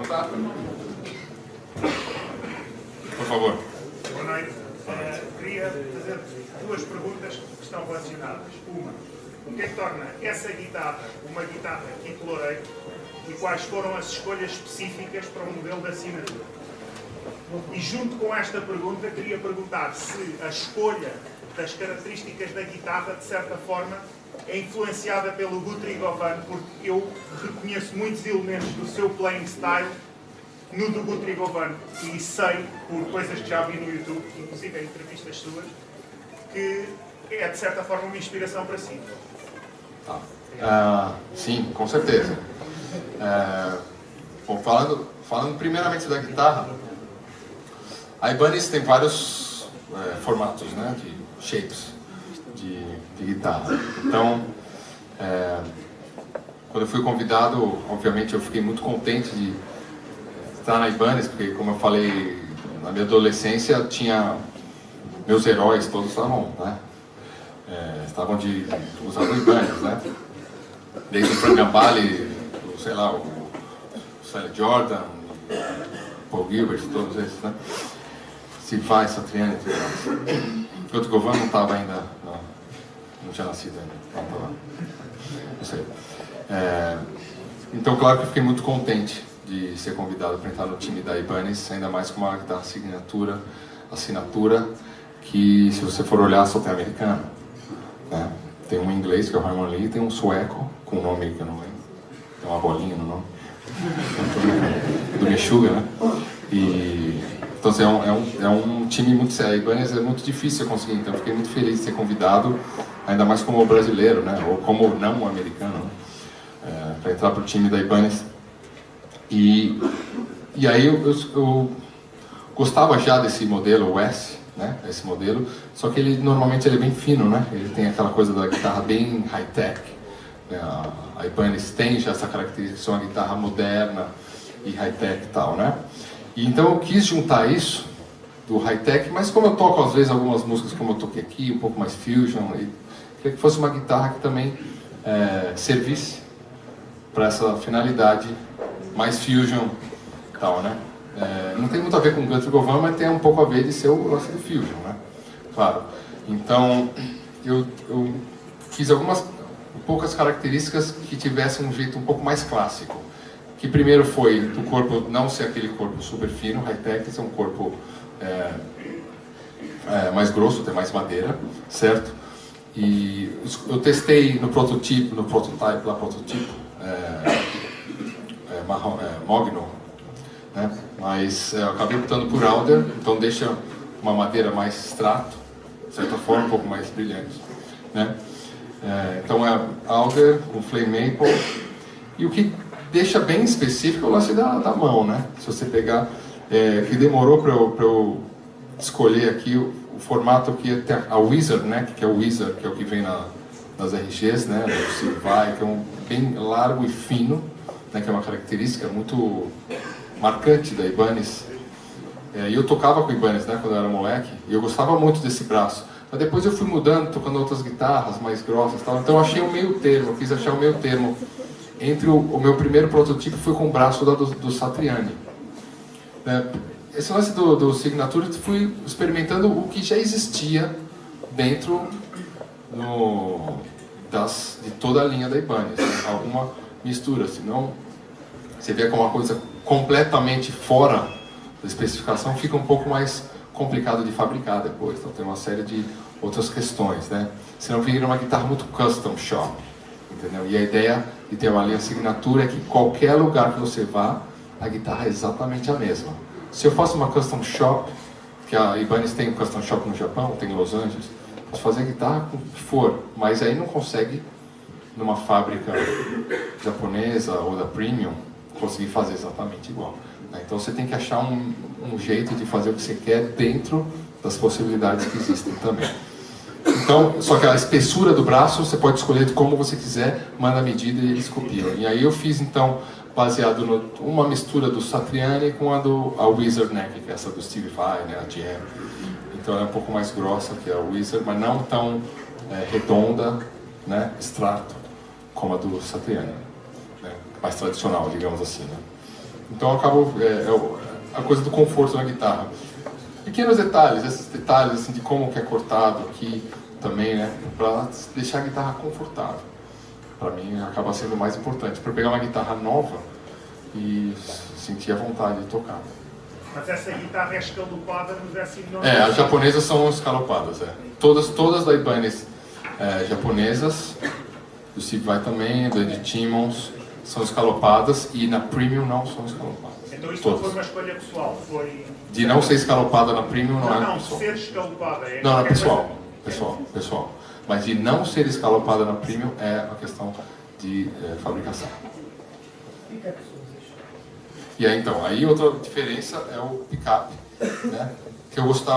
Speaker 2: Por favor.
Speaker 6: Boa noite. Queria fazer duas perguntas que estão relacionadas. Uma, o que é que torna essa guitarra uma guitarra kit Loureiro e quais foram as escolhas específicas para o modelo de assinatura? E junto com esta pergunta, queria perguntar se a escolha das características da guitarra, de certa forma, é influenciada pelo Guthrie Govan, porque eu reconheço muitos elementos do seu playing style no do Guthrie Govan e sei, por coisas que já vi no YouTube, inclusive em entrevistas suas, que é de certa forma uma inspiração para si.
Speaker 2: Sim, com certeza. Bom, falando primeiramente da guitarra, a Ibanez tem vários formatos, né, de shapes de guitarra. Então, quando eu fui convidado, obviamente eu fiquei muito contente de estar na Ibanez, porque, como eu falei, na minha adolescência tinha meus heróis, todos estavam, né, usavam Ibanez, né, desde o Frank Gambale, sei lá, o Sally Jordan, Paul Gilbert, todos esses, né, Vai, Satriani, tudo mais. Guthrie Govan não estava ainda, não tinha nascido ainda, não estava, não sei. Então, claro que eu fiquei muito contente de ser convidado para entrar no time da Ibanez, ainda mais com uma guitarra assinatura, que, se você for olhar, só tem americano, né? Tem um inglês, que é o Harmon Lee, e tem um sueco, com um nome que eu não lembro, tem uma bolinha no nome, do Meshuggah, né? Então, assim, é um time muito sério. A Ibanez é muito difícil de conseguir, então eu fiquei muito feliz de ser convidado, ainda mais como brasileiro, né? Ou como não americano, né? Para entrar para o time da Ibanez. E aí eu gostava já desse modelo, o S, né? Esse modelo, só que normalmente ele é bem fino, né? Ele tem aquela coisa da guitarra bem high-tech. A Ibanez tem já essa característica de ser uma guitarra moderna e high-tech e tal, né? E então eu quis juntar isso do high-tech, mas como eu toco às vezes algumas músicas como eu toquei aqui, um pouco mais fusion, e queria que fosse uma guitarra que também servisse para essa finalidade mais fusion e tal, né? Não tem muito a ver com o Guthrie Govan, mas tem um pouco a ver de ser o lance do fusion, né? Claro. Então eu quis poucas características que tivessem um jeito um pouco mais clássico. Que primeiro foi do corpo não ser aquele corpo super fino, high-tech, ser um corpo mais grosso, ter mais madeira, certo? E eu testei no prototipo, Mogno, né? Mas eu acabei optando por Alder, então deixa uma madeira mais extrato, de certa forma, um pouco mais brilhante, né? Então é Alder, um Flame Maple, e o que deixa bem específico o lance da mão, né? Se você pegar, que demorou para eu escolher aqui o formato que é a Wizard, né? Que é o Wizard, que é o que vem nas RGs, né? O Vai, que é um bem largo e fino, né? Que é uma característica muito marcante da Ibanez. E eu tocava com Ibanez, né? Quando eu era moleque, e eu gostava muito desse braço. Mas depois eu fui mudando, tocando outras guitarras mais grossas, tal. Então eu achei um meio termo, eu quis achar um meio termo. Entre o meu primeiro prototipo foi com o braço do Satriani. Esse lance do Signature, eu fui experimentando o que já existia dentro de toda a linha da Ibanez. Alguma mistura, senão você vê como uma coisa completamente fora da especificação, fica um pouco mais complicado de fabricar depois. Então tem uma série de outras questões, né? Senão vira uma guitarra muito custom shop. Entendeu? E a ideia de ter uma linha assinatura é que qualquer lugar que você vá, a guitarra é exatamente a mesma. Se eu faço uma custom shop, que a Ibanez tem um custom shop no Japão, tem em Los Angeles, posso fazer a guitarra com o que for, mas aí não consegue, numa fábrica japonesa ou da Premium, conseguir fazer exatamente igual. Então você tem que achar um jeito de fazer o que você quer dentro das possibilidades que existem também. Então, só que a espessura do braço você pode escolher como você quiser, manda a medida e eles copiam. E aí eu fiz então, baseado numa mistura do Satriani com a Wizard Neck, que é essa do Steve Vai, né, a Jam. Então ela é um pouco mais grossa que a Wizard, mas não tão redonda, né, extrato, como a do Satriani, né, mais tradicional, digamos assim, né. Então eu acabo, a coisa do conforto na guitarra. Pequenos detalhes, esses detalhes assim, de como que é cortado aqui também, né? Para deixar a guitarra confortável. Para mim acaba sendo mais importante, para pegar uma guitarra nova e sentir a vontade de tocar.
Speaker 6: Mas essa guitarra é escalopada, mas é assim não...
Speaker 2: As japonesas são escalopadas, Todas da Ibanez japonesas, do Steve Vai também, do Ed Timmons, são escalopadas e na Premium não são escalopadas.
Speaker 6: Então isso não foi uma escolha pessoal, foi...
Speaker 2: De não ser escalopada na Premium não é
Speaker 6: Não,
Speaker 2: pessoal.
Speaker 6: ser escalopada é...
Speaker 2: Não, é pessoal. Mas de não ser escalopada na Premium é uma questão de fabricação. E aí então, aí outra diferença é o picape, né? Que eu gosto,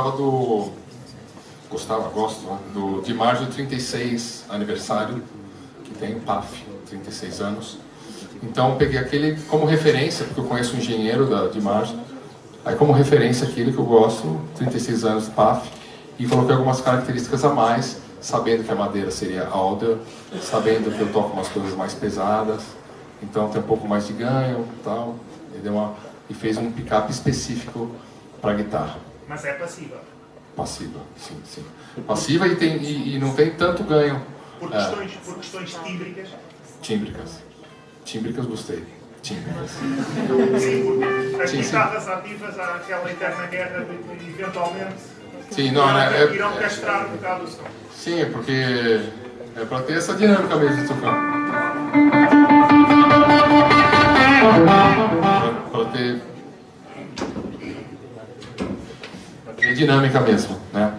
Speaker 2: né? De março do 36 aniversário, que tem PAF, 36 anos. Então eu peguei aquele como referência, porque eu conheço um engenheiro de março, aí como referência aquele que eu gosto, 36 anos de PAF, e coloquei algumas características a mais, sabendo que a madeira seria alder, sabendo que eu toco umas coisas mais pesadas, então tem um pouco mais de ganho e tal. E fez um picape específico para guitarra.
Speaker 6: Mas é passiva?
Speaker 2: Passiva, sim. Passiva e não tem tanto ganho.
Speaker 6: Por questões tímbricas?
Speaker 2: Tímbricas gostei. Tímbricas.
Speaker 6: Sim, porque as guitarras ativas há aquela eterna guerra de que eventualmente irão castrar um bocado o som.
Speaker 2: Sim, porque é para ter essa dinâmica mesmo de tocar. Para ter dinâmica mesmo, né?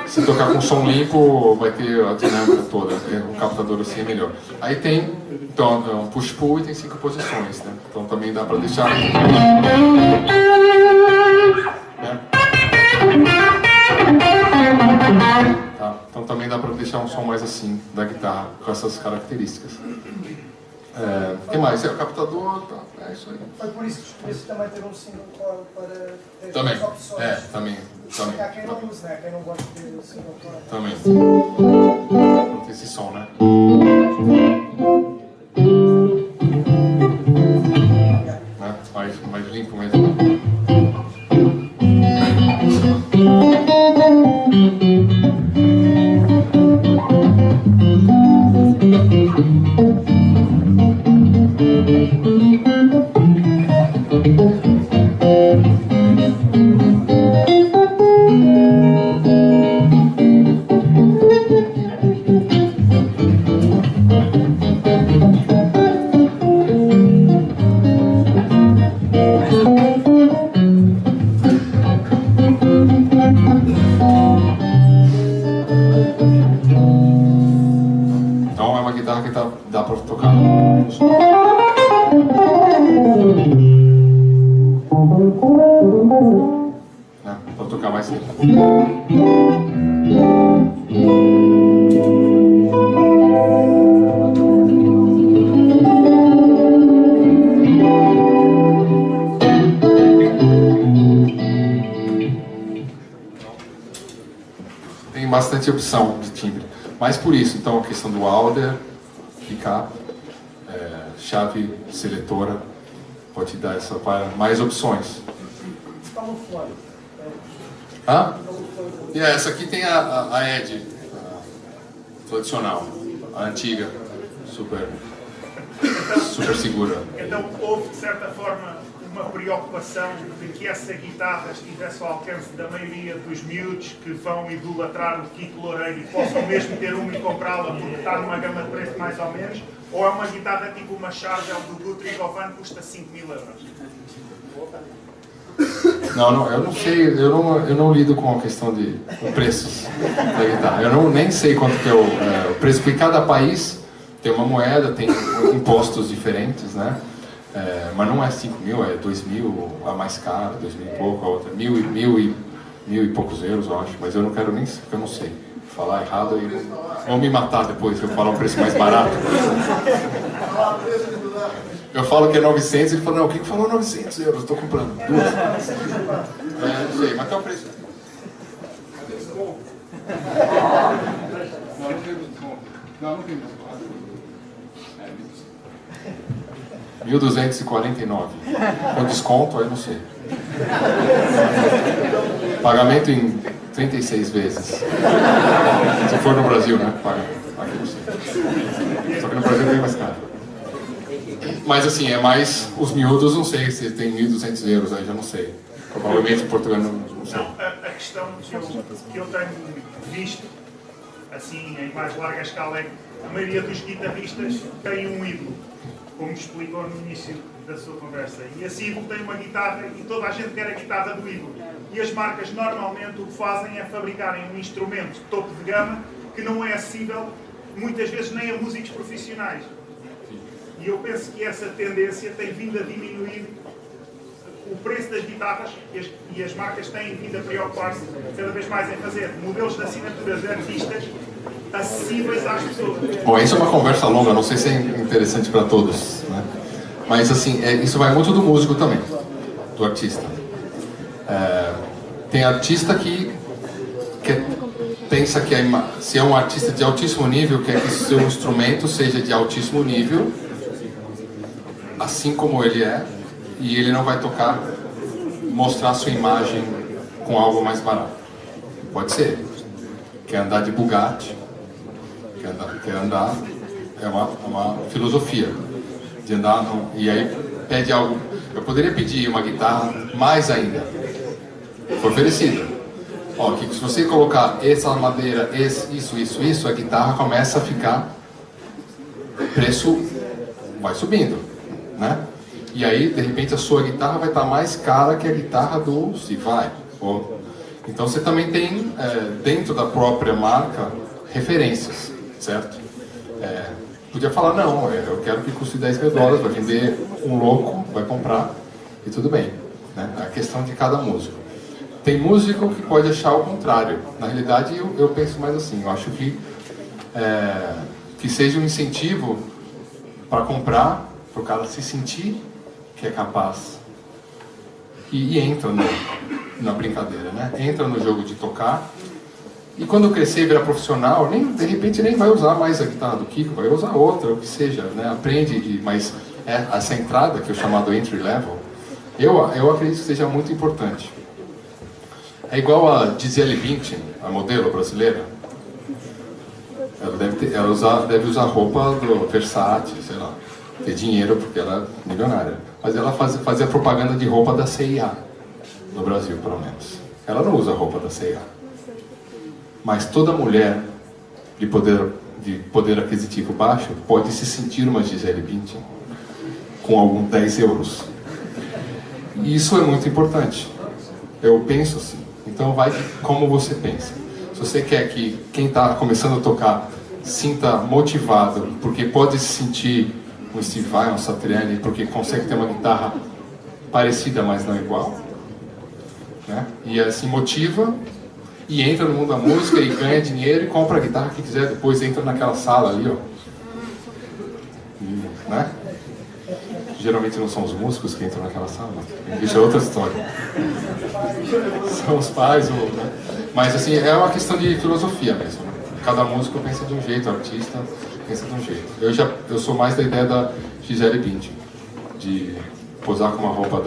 Speaker 2: Se tocar com som limpo, vai ter a dinâmica toda, o captador assim é melhor. Aí tem, então, um push-pull e tem 5 posições, né? Então também dá para deixar... Tá? Então também dá para deixar um som mais assim, da guitarra, com essas características. O que mais? O captador, tá, é isso aí.
Speaker 4: Foi por isso que escolheste também ter um single coil para ter
Speaker 2: Também,
Speaker 4: as opções.
Speaker 2: também.
Speaker 4: Há quem não use, né? Quem não gosta de ter o single coil.
Speaker 2: Também. Não tem esse som, né? Mais limpo mesmo. Então é uma guitarra que dá para tocar. Para tocar mais limpo. Tem bastante opção de timbre. Mas por isso, então, a questão do alder, picape, chave seletora, pode dar mais opções.
Speaker 4: Camuflado.
Speaker 2: E essa aqui tem a Ed, tradicional, a antiga, super segura.
Speaker 6: Então houve, de certa forma, uma preocupação de que essa guitarra estivesse ao alcance da maioria dos miúdos que vão idolatrar o Kiko Loureiro e possam mesmo ter uma e comprá-la porque está numa gama de preço mais ou menos, ou é uma guitarra tipo uma Charvel do Guthrie Govan que custa 5.000 euros?
Speaker 2: Não, eu não sei, eu não lido com a questão de preços da guitarra. Eu nem sei quanto que é o preço, porque cada país tem uma moeda, tem impostos diferentes, né? Mas não é 5.000, é 2.000, a mais cara, 2.000 e pouco, a outra, 1.000 e poucos euros, eu acho. Mas eu não quero nem, eu não sei. Falar errado e vão me matar depois se eu falar um preço mais barato. Eu falo que é 900, ele fala, não, quem falou 900 euros? Estou comprando duas. Não sei, mas qual é o preço? Não tem. 1.249. Com desconto, aí não sei. Pagamento em 36 vezes. Se for no Brasil, né? Paga. Aqui não sei. Só que no Brasil é bem mais caro. Mas assim, é mais os miúdos, não sei se tem 1.200 euros, aí já não sei. Provavelmente em Portugal não sei.
Speaker 6: Não, a questão que eu tenho visto, assim, em mais larga escala, é que a maioria dos guitarristas tem um ídolo, como explicou no início da sua conversa. E esse ídolo tem uma guitarra e toda a gente quer a guitarra do ídolo. E as marcas normalmente o que fazem é fabricarem um instrumento de topo de gama que não é acessível muitas vezes nem a músicos profissionais. E eu penso que essa tendência tem vindo a diminuir o preço das guitarras e as marcas têm vindo a preocupar-se cada vez mais em fazer modelos de assinatura de artistas acessíveis às pessoas.
Speaker 2: Bom, isso é uma conversa longa, não sei se é interessante para todos, né? Mas assim, isso vai muito do músico também, do artista. Tem artista que pensa que se é um artista de altíssimo nível, quer que seu instrumento seja de altíssimo nível, assim como ele é, e ele não vai mostrar sua imagem com algo mais barato. Pode ser. Quer andar de Bugatti, quer andar, é uma filosofia de andar, e aí pede algo. Eu poderia pedir uma guitarra mais ainda. Foi oferecido. Ó, que se você colocar essa madeira, isso, a guitarra começa a ficar, o preço vai subindo, né? E aí, de repente, a sua guitarra vai estar mais cara que a guitarra do Steve Vai. Então você também tem, dentro da própria marca, referências, certo? Podia falar, não, eu quero que custe $10.000, vai vender um louco, vai comprar, e tudo bem, né? É a questão de cada músico. Tem músico que pode achar o contrário. Na realidade, eu penso mais assim, eu acho que seja um incentivo para comprar, para o cara se sentir que é capaz e entra na brincadeira, né? Entra no jogo de tocar e quando crescer e virar profissional, de repente nem vai usar mais a guitarra do Kiko, vai usar outra, o que seja, né? Aprende, mas essa entrada que é o chamado entry level, eu acredito que seja muito importante. É igual a Gisele Bündchen, a modelo brasileira. Ela deve usar roupa do Versace, sei lá, ter dinheiro porque ela é milionária. Mas ela fazia propaganda de roupa da C&A, no Brasil, pelo menos. Ela não usa roupa da C&A. Mas toda mulher de poder aquisitivo baixo pode se sentir uma Gisele Bündchen com alguns 10 euros. E isso é muito importante. Eu penso assim. Então vai como você pensa. Se você quer que quem está começando a tocar sinta motivado, porque pode se sentir um Steve Vai, um Satriani, porque consegue ter uma guitarra parecida, mas não igual, né? E assim motiva e entra no mundo da música e ganha dinheiro e compra a guitarra que quiser, depois entra naquela sala ali, ó. Né? Geralmente não são os músicos que entram naquela sala, isso é outra história. São os pais, né? Mas assim, é uma questão de filosofia mesmo, né? Cada músico pensa de um jeito, o artista pensa de um jeito. Eu sou mais da ideia da Gisele Bündchen, de posar com uma roupa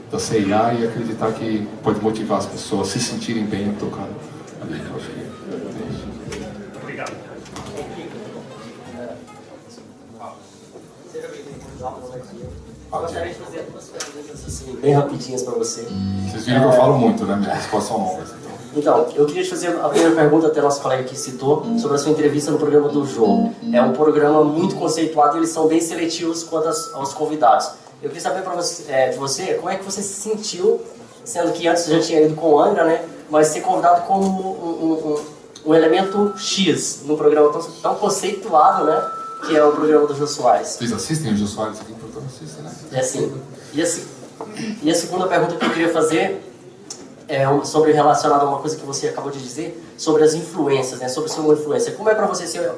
Speaker 2: da C&A e acreditar que pode motivar as pessoas a se sentirem bem tocando ali. Eu acho que é isso.
Speaker 6: Obrigado.
Speaker 7: Gostaria de fazer duas perguntas assim, bem rapidinhas para você.
Speaker 2: Vocês viram que eu falo muito, né? Minhas respostas são longas.
Speaker 7: Então, eu queria te fazer a primeira pergunta, até nosso colega aqui citou, sobre a sua entrevista no programa do João. É um programa muito conceituado e eles são bem seletivos quanto aos convidados. Eu queria saber de você, como é que você se sentiu, sendo que antes já tinha ido com o Angra, né? Mas ser convidado como um elemento X no programa tão conceituado, né? Que é o programa do Jô Soares.
Speaker 2: Vocês assistem o Jô Soares aqui? Portanto, assistem, né?
Speaker 7: É sim. E a segunda pergunta que eu queria fazer é relacionada a uma coisa que você acabou de dizer, sobre as influências, né? Sobre ser uma influência. Como é para você ser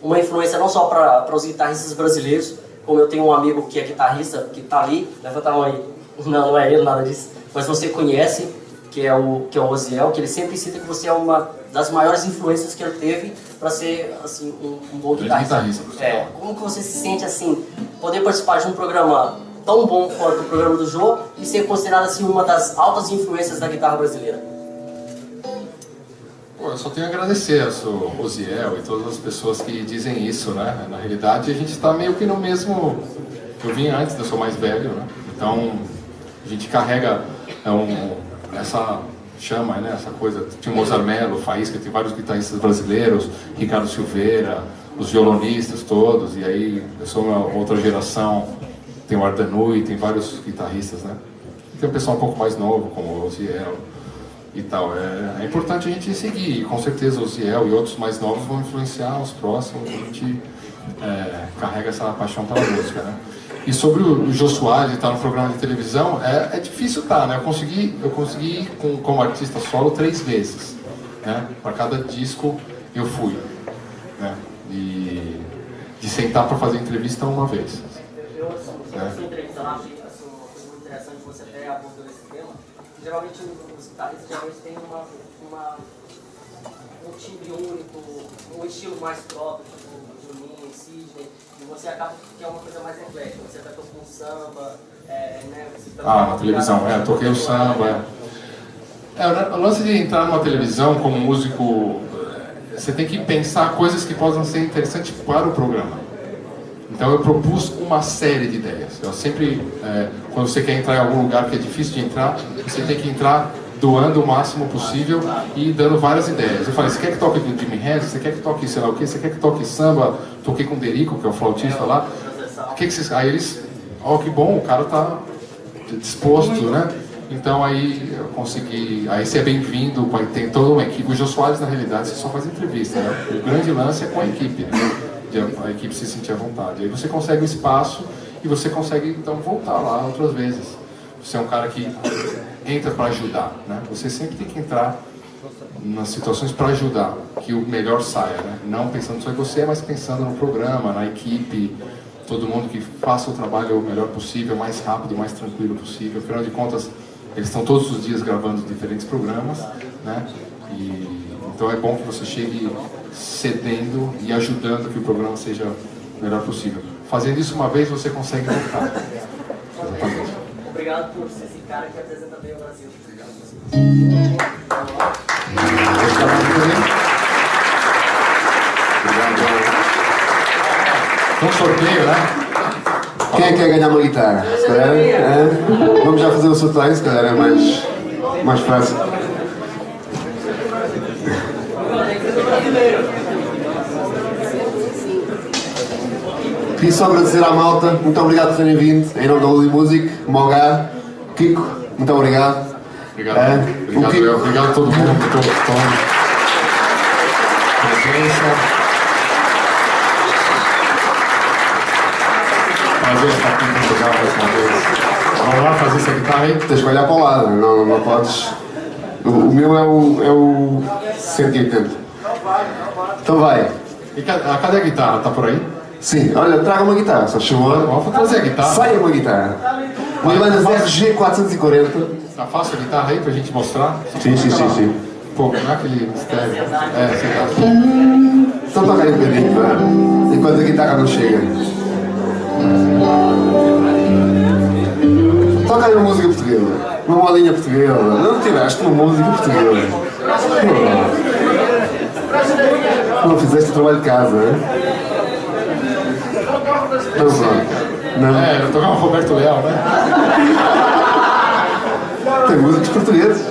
Speaker 7: uma influência não só para os guitarristas brasileiros, como eu tenho um amigo que é guitarrista, que está ali, levanta a mão aí, não é ele, nada disso, mas você conhece, que é o Oziel, que ele sempre cita que você é uma das maiores influências que ele teve para ser assim um bom guitarrista. Como que você se sente assim, poder participar de um programa tão bom quanto o programa do Jô e ser considerado assim uma das altas influências da guitarra brasileira?
Speaker 2: Pô, eu só tenho a agradecer ao Oziel e todas as pessoas que dizem isso, né? Na realidade, a gente está meio que no mesmo... Eu vim antes, eu sou mais velho, né? Então, a gente carrega essa chama, né? Essa coisa. Tinha o Mozart Mello, o Faísca, tem vários guitarristas brasileiros, Ricardo Silveira, os violonistas todos, e aí eu sou uma outra geração, tem o Ardanui, tem vários guitarristas, né? E tem um pessoal um pouco mais novo, como o Oziel e tal. É importante a gente seguir, e com certeza o Oziel e outros mais novos vão influenciar os próximos, a gente carrega essa paixão pela música, né? E sobre o Jô Soares estar no programa de televisão, é difícil estar, né? Eu consegui ir como artista solo 3 vezes, né? Para cada disco eu fui, né? E de sentar para fazer entrevista uma vez.
Speaker 7: Eu sua entrevista lá, achei assim, uma coisa muito interessante, você até abordou esse tema. Geralmente os guitarristas têm um timbre único, um estilo mais próprio, tipo Juninho, Sidney, e você acaba que é uma coisa mais eclética, você até tocou um samba, né?
Speaker 2: Na televisão, eu toquei o samba. O lance de entrar numa televisão como músico, você tem que pensar coisas que possam ser interessantes para o programa. Então eu propus uma série de ideias. Eu sempre, quando você quer entrar em algum lugar que é difícil de entrar, você tem que entrar doando o máximo possível e dando várias ideias. Eu falei, você quer que toque do Jimi Hendrix? Você quer que toque sei lá o quê? Você quer que toque samba? Toquei com o Derico, que é o flautista lá. Aí eles, que bom, o cara tá disposto, né? Então aí eu consegui, aí você é bem-vindo, tem toda uma equipe. O Jô Soares, na realidade, você só faz entrevista, né? O grande lance é com a equipe, né? A equipe se sentir à vontade. Aí você consegue o espaço e você consegue, então, voltar lá outras vezes. Você é um cara que entra para ajudar, né? Você sempre tem que entrar nas situações para ajudar, que o melhor saia, né? Não pensando só em você, mas pensando no programa, na equipe, todo mundo que faça o trabalho o melhor possível, mais rápido, mais tranquilo possível. Afinal de contas, eles estão todos os dias gravando diferentes programas, né? Então é bom que você chegue cedendo e ajudando que o programa seja o melhor possível. Fazendo isso uma vez, você consegue voltar. Exatamente.
Speaker 7: Obrigado por ser esse cara que apresenta bem o Brasil.
Speaker 2: Um sorteio, né?
Speaker 3: Quem é que quer ganhar uma guitarra? Se calhar, vamos já fazer o sorteio, se calhar é mais fácil. Queria só agradecer à malta, muito obrigado por terem vindo, em nome da Luli Music, Mogar, Kiko, muito obrigado.
Speaker 2: Obrigado, obrigado a todo mundo por toda a presença. Prazer estar aqui em Portugal mais uma vez. Vamos lá fazer essa guitarra aí?
Speaker 3: Tens que olhar para o lado, não podes. O meu é o 180. Então vai.
Speaker 2: E cadê a guitarra? Está por aí?
Speaker 3: Sim, olha, traga uma guitarra, só chamou.
Speaker 2: Vamos trazer a guitarra.
Speaker 3: Saia uma guitarra. Uma Ibanez RG440.
Speaker 2: Tá fácil a guitarra aí pra gente mostrar?
Speaker 3: Sim.
Speaker 2: Pô, não é aquele mistério. Você tá.
Speaker 3: Então toca aí um bocadinho, tá? Enquanto a guitarra não chega. Toca aí uma música portuguesa. Uma modinha portuguesa. Não tiveste uma música portuguesa. Não fizeste o trabalho de casa, né? Não.
Speaker 2: Eu tocava Roberto Leal, né?
Speaker 3: Tem músicos portugueses.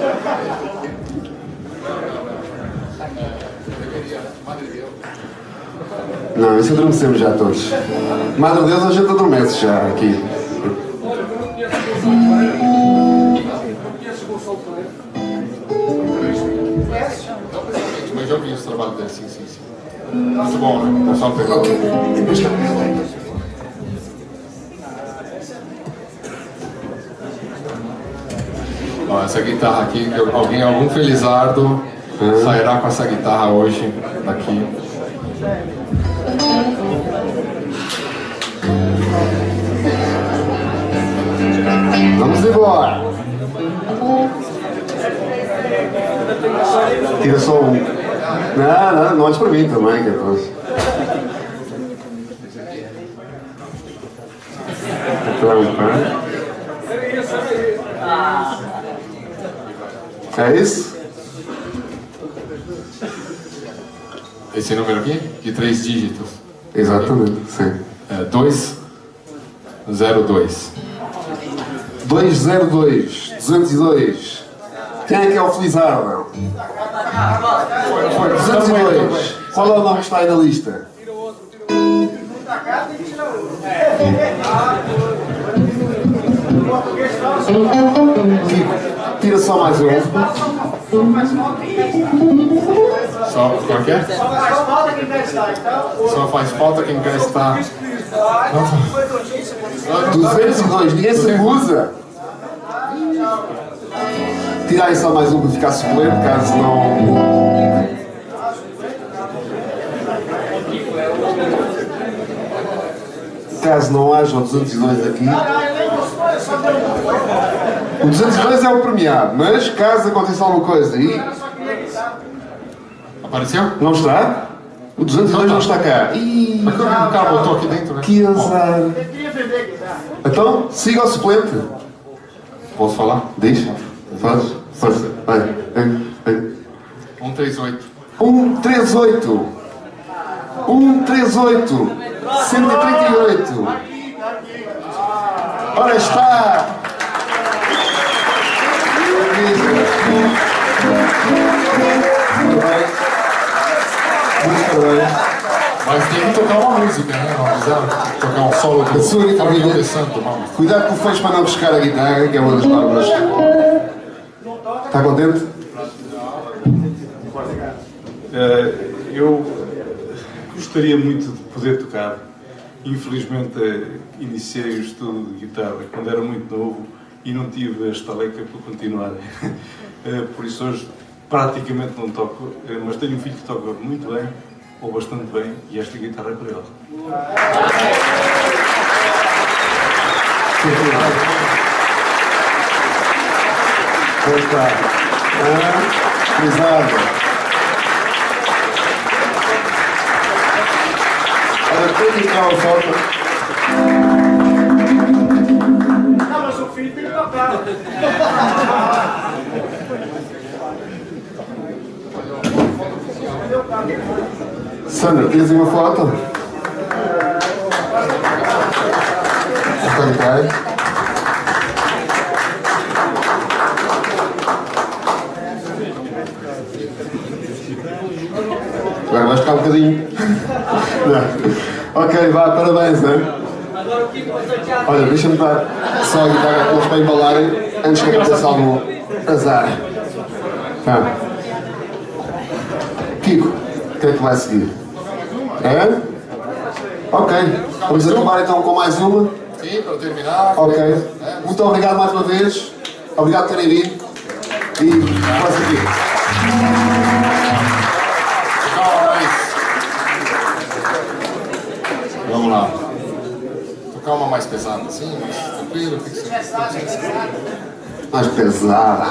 Speaker 3: Não, isso adormecemos já todos. Madre Deus, a gente adormece já aqui.
Speaker 2: Mas já ouvi os trabalhos dele, sim. Muito bom, né? Só pegar. Ó, essa guitarra aqui, algum felizardo sairá com essa guitarra hoje daqui.
Speaker 3: Vamos embora! Tira só um. Não olhes para mim também, que é depois. É isso?
Speaker 2: Esse número aqui? De 3 dígitos.
Speaker 3: Exatamente, sim.
Speaker 2: 202.
Speaker 3: 202, 202. Quem é que é o Felizardo? Foi 202. Qual é o nome que está aí na lista? Kiko, tira só mais um.
Speaker 2: Só, qual que é? Só faz falta quem quer estar.
Speaker 3: 202, ninguém se acusa. Tira aí só mais um para ficar suplente, caso não. Caso não haja o 202 aqui. O 202 é o premiado, mas caso aconteça alguma coisa aí.
Speaker 2: Apareceu?
Speaker 3: Não está? O 202 não está cá.
Speaker 2: Ih, o cara botou aqui dentro, né?
Speaker 3: Que azar. Então, siga o suplente.
Speaker 2: Posso falar?
Speaker 3: Diz. Faz. Vai.
Speaker 2: 138.
Speaker 3: 138. 138. 138. Ora está.
Speaker 2: Mas tem que tocar uma música, né? Não precisa tocar um solo do Família de Santo, vamos.
Speaker 3: Cuidado com o fecho para não buscar a guitarra, que é uma das bárbaras. Está contente?
Speaker 8: Eu gostaria muito de poder tocar. Infelizmente, iniciei o estudo de guitarra quando era muito novo e não tive a estaleca para continuar. Por isso hoje praticamente não toco, mas tenho um filho que toca muito bem, ou bastante bem, e esta guitarra é para ele.
Speaker 3: Pois está. Exato. Olha, tem que tirar uma foto.
Speaker 4: Não, mas o filho tem que tocar.
Speaker 3: Sandra, tens uma foto? Ok. Agora vais ficar um bocadinho. Não. Ok, vá, parabéns, né? Olha, deixa-me dar só a guitarra para eles para embalarem antes que aconteça algum azar. Tá. Kiko, o que é que vai seguir? É? Ok. Vamos acabar então com mais uma.
Speaker 2: Sim, para terminar.
Speaker 3: Ok. Muito obrigado mais uma vez. Obrigado por terem vindo. E vai seguir.
Speaker 2: Vamos lá. Tocar uma mais pesada assim, mais tranquilo, tem que ser.
Speaker 3: Mais pesada.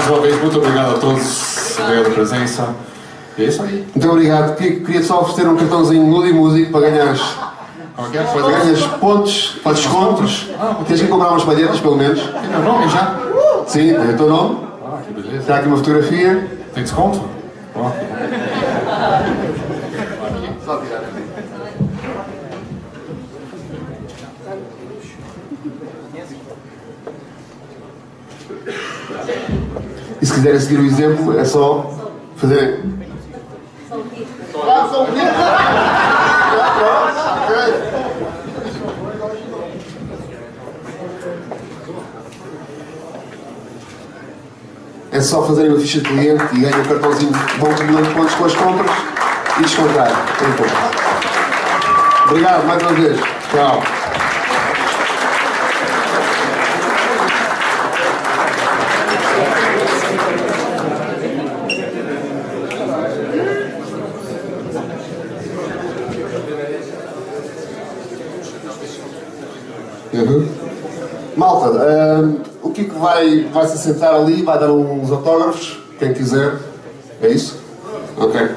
Speaker 2: Mais uma vez, muito obrigado a todos. Obrigado pela presença. E é isso aí.
Speaker 3: Muito obrigado. Queria só oferecer um cartãozinho Ludi Music para ganhares.
Speaker 2: Como é que é?
Speaker 3: Ganhas pontos para descontos. Tens que comprar umas palhetas, pelo menos.
Speaker 2: Tem meu nome já?
Speaker 3: Sim, é o teu nome.
Speaker 2: Ah, que beleza.
Speaker 3: Está aqui uma fotografia.
Speaker 2: Tem desconto? Ó.
Speaker 3: Só tirar aqui. E se quiserem seguir o exemplo, é só fazerem. É só fazerem uma ficha de cliente e ganham um cartãozinho bom acumulando pontos com as compras e descontar. Obrigado mais uma vez. Tchau. Malta, o Kiko vai se sentar ali, vai dar uns autógrafos, quem quiser. É isso? Ok.